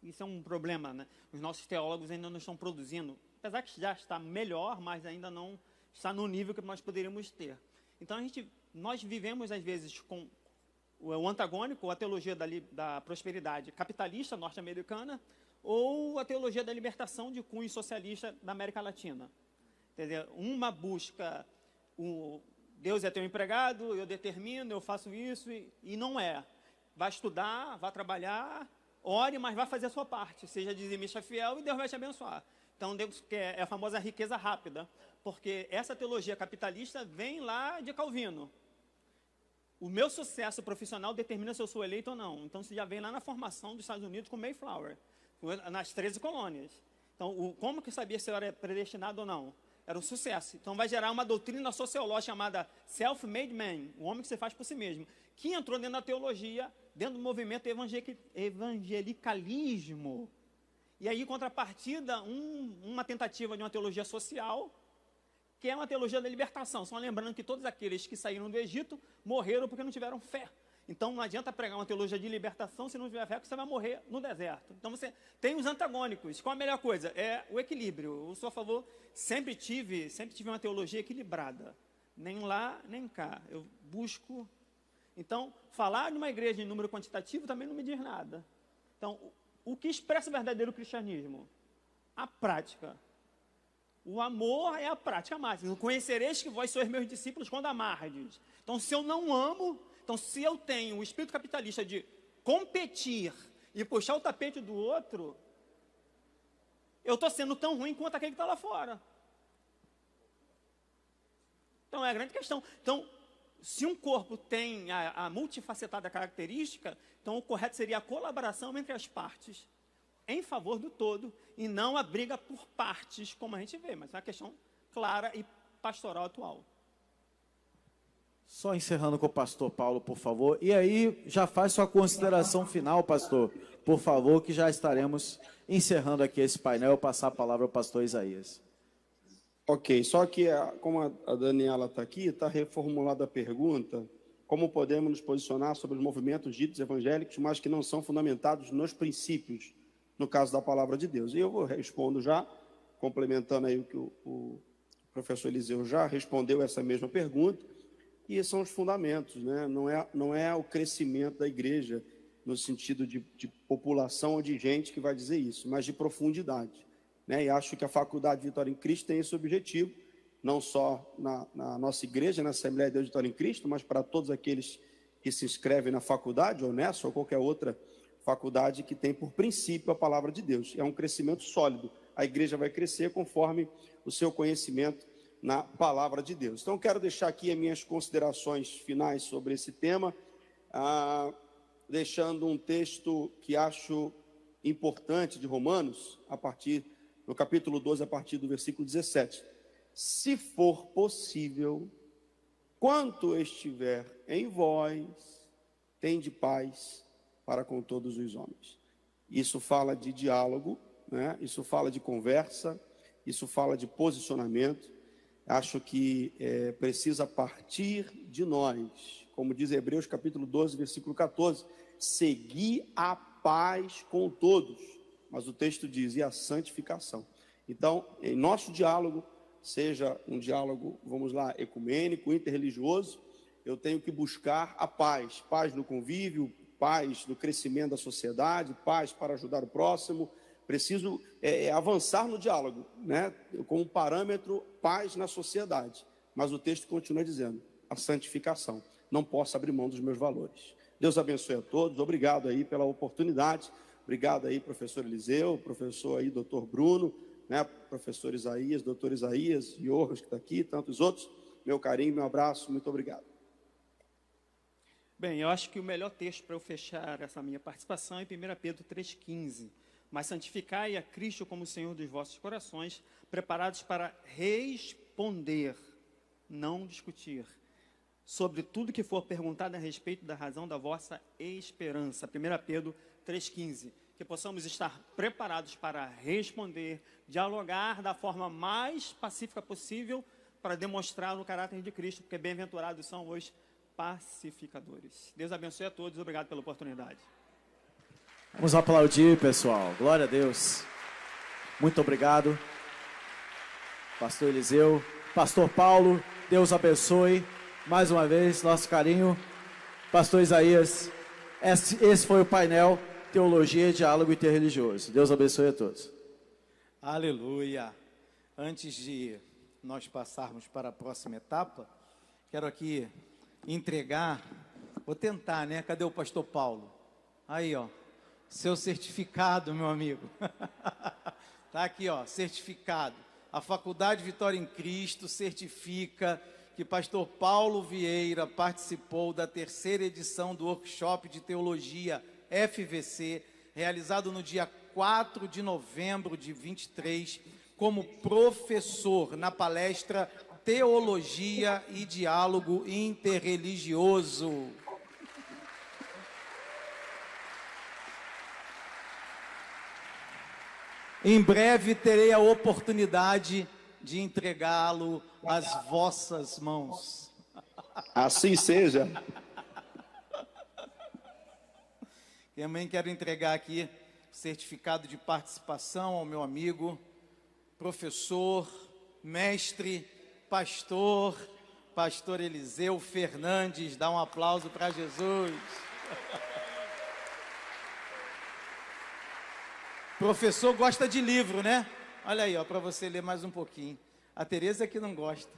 Isso é um problema, né? Os nossos teólogos ainda não estão produzindo, apesar que já está melhor, mas ainda não está no nível que nós poderíamos ter. Então, nós vivemos, às vezes, com o antagônico, a teologia da prosperidade capitalista norte-americana ou a teologia da libertação de cunho socialista da América Latina. Quer dizer, uma busca, Deus é teu empregado, eu determino, eu faço isso, e não é. Vai estudar, vai trabalhar, ore, mas vai fazer a sua parte, seja dizimista fiel e Deus vai te abençoar. Então, Deus quer a famosa riqueza rápida, porque essa teologia capitalista vem lá de Calvino. O meu sucesso profissional determina se eu sou eleito ou não. Então, isso já vem lá na formação dos Estados Unidos com Mayflower, nas 13 colônias. Então, como que sabia se eu era predestinado ou não? Era o sucesso. Então, vai gerar uma doutrina sociológica chamada self-made man, o homem que se faz por si mesmo, que entrou dentro da teologia, dentro do movimento evangelicalismo. E aí, em contrapartida, uma tentativa de uma teologia social, que é uma teologia da libertação. Só lembrando que todos aqueles que saíram do Egito morreram porque não tiveram fé. Então, não adianta pregar uma teologia de libertação se não tiver fé, porque você vai morrer no deserto. Então, você tem os antagônicos. Qual a melhor coisa? É o equilíbrio. Eu sou a favor, sempre tive uma teologia equilibrada. Nem lá, nem cá. Eu busco. Então, falar de uma igreja em número quantitativo também não me diz nada. Então, o que expressa o verdadeiro cristianismo? A prática. O amor é a prática máxima. Conhecereis que vós sois meus discípulos quando amardes. Então, se eu não amo, então se eu tenho o espírito capitalista de competir e puxar o tapete do outro, eu estou sendo tão ruim quanto aquele que está lá fora. Então, é a grande questão. Então, se um corpo tem a multifacetada característica, então o correto seria a colaboração entre as partes em favor do todo, e não a briga por partes, como a gente vê, mas é uma questão clara e pastoral atual. Só encerrando com o pastor Paulo, por favor, e aí já faz sua consideração final, pastor, por favor, que já estaremos encerrando aqui esse painel. Eu passar a palavra ao pastor Isaías. Ok, só que como a Daniela está aqui, está reformulada a pergunta, como podemos nos posicionar sobre os movimentos ditos evangélicos, mas que não são fundamentados nos princípios, no caso da palavra de Deus. E eu respondo já, complementando aí o que o professor Eliseu já respondeu essa mesma pergunta, e são os fundamentos, né? Não é o crescimento da igreja, no sentido de população ou de gente que vai dizer isso, mas de profundidade, né? E acho que a Faculdade Vitória em Cristo tem esse objetivo, não só na nossa igreja, na Assembleia de Deus Vitória em Cristo, mas para todos aqueles que se inscrevem na faculdade, ou nessa, ou qualquer outra faculdade que tem por princípio a palavra de Deus. É um crescimento sólido. A igreja vai crescer conforme o seu conhecimento na palavra de Deus. Então, quero deixar aqui as minhas considerações finais sobre esse tema, deixando um texto que acho importante de Romanos, no capítulo 12, a partir do versículo 17. Se for possível, quanto estiver em vós, tende paz para com todos os homens. Isso fala de diálogo, né? Isso fala de conversa, isso fala de posicionamento. Acho que precisa partir de nós, como diz Hebreus capítulo 12, versículo 14, seguir a paz com todos, mas o texto diz, e a santificação. Então, em nosso diálogo, seja um diálogo, vamos lá, ecumênico, interreligioso, eu tenho que buscar a paz, paz no convívio, paz no crescimento da sociedade, paz para ajudar o próximo. Preciso avançar no diálogo, né? Como parâmetro, paz na sociedade. Mas o texto continua dizendo, a santificação. Não posso abrir mão dos meus valores. Deus abençoe a todos. Obrigado aí pela oportunidade. Obrigado aí, professor Eliseu, professor aí, doutor Bruno, né, professor Isaías, doutor Isaías, Jonas, que está aqui, tantos outros. Meu carinho, meu abraço, muito obrigado. Bem, eu acho que o melhor texto para eu fechar essa minha participação é 1 Pedro 3,15. Mas santificai a Cristo como Senhor dos vossos corações, preparados para responder, não discutir, sobre tudo que for perguntado a respeito da razão da vossa esperança. 1 Pedro 3,15. Que possamos estar preparados para responder, dialogar da forma mais pacífica possível, para demonstrar o caráter de Cristo, porque bem-aventurados são os pacificadores. Deus abençoe a todos. Obrigado pela oportunidade. Vamos aplaudir, pessoal. Glória a Deus. Muito obrigado, pastor Eliseu, pastor Paulo. Deus abençoe. Mais uma vez, nosso carinho. Pastor Isaías, esse foi o painel Teologia, Diálogo Interreligioso. Deus abençoe a todos. Aleluia. Antes de nós passarmos para a próxima etapa, quero aqui entregar, vou tentar, né? Cadê o pastor Paulo? Aí, ó, seu certificado, meu amigo. Tá aqui, ó, certificado. A Faculdade Vitória em Cristo certifica que pastor Paulo Vieira participou da 3ª edição do workshop de teologia FVC, realizado no dia 4 de novembro de 23, como professor na palestra Teologia e Diálogo Interreligioso. Em breve terei a oportunidade de entregá-lo às vossas mãos. Assim seja. Também quero entregar aqui o certificado de participação ao meu amigo, professor, mestre, pastor Eliseu Fernandes. Dá um aplauso para Jesus. Professor gosta de livro, né? Olha aí, ó, para você ler mais um pouquinho. A Tereza que não gosta.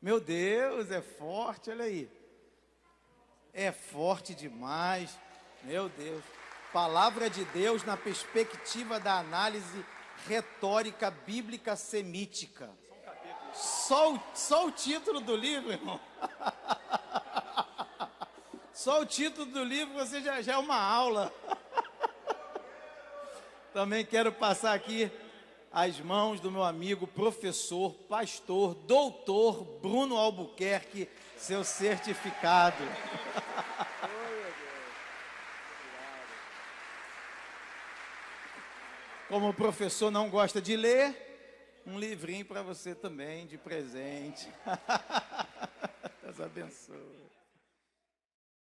Meu Deus, é forte, olha aí. É forte demais. Meu Deus. Palavra de Deus na perspectiva da análise retórica bíblica semítica. Só o título do livro, irmão. Só o título do livro você já é uma aula. Também quero passar aqui as mãos do meu amigo, professor, pastor, doutor Bruno Albuquerque, seu certificado. Como o professor não gosta de ler, um livrinho para você também, de presente. Deus abençoe.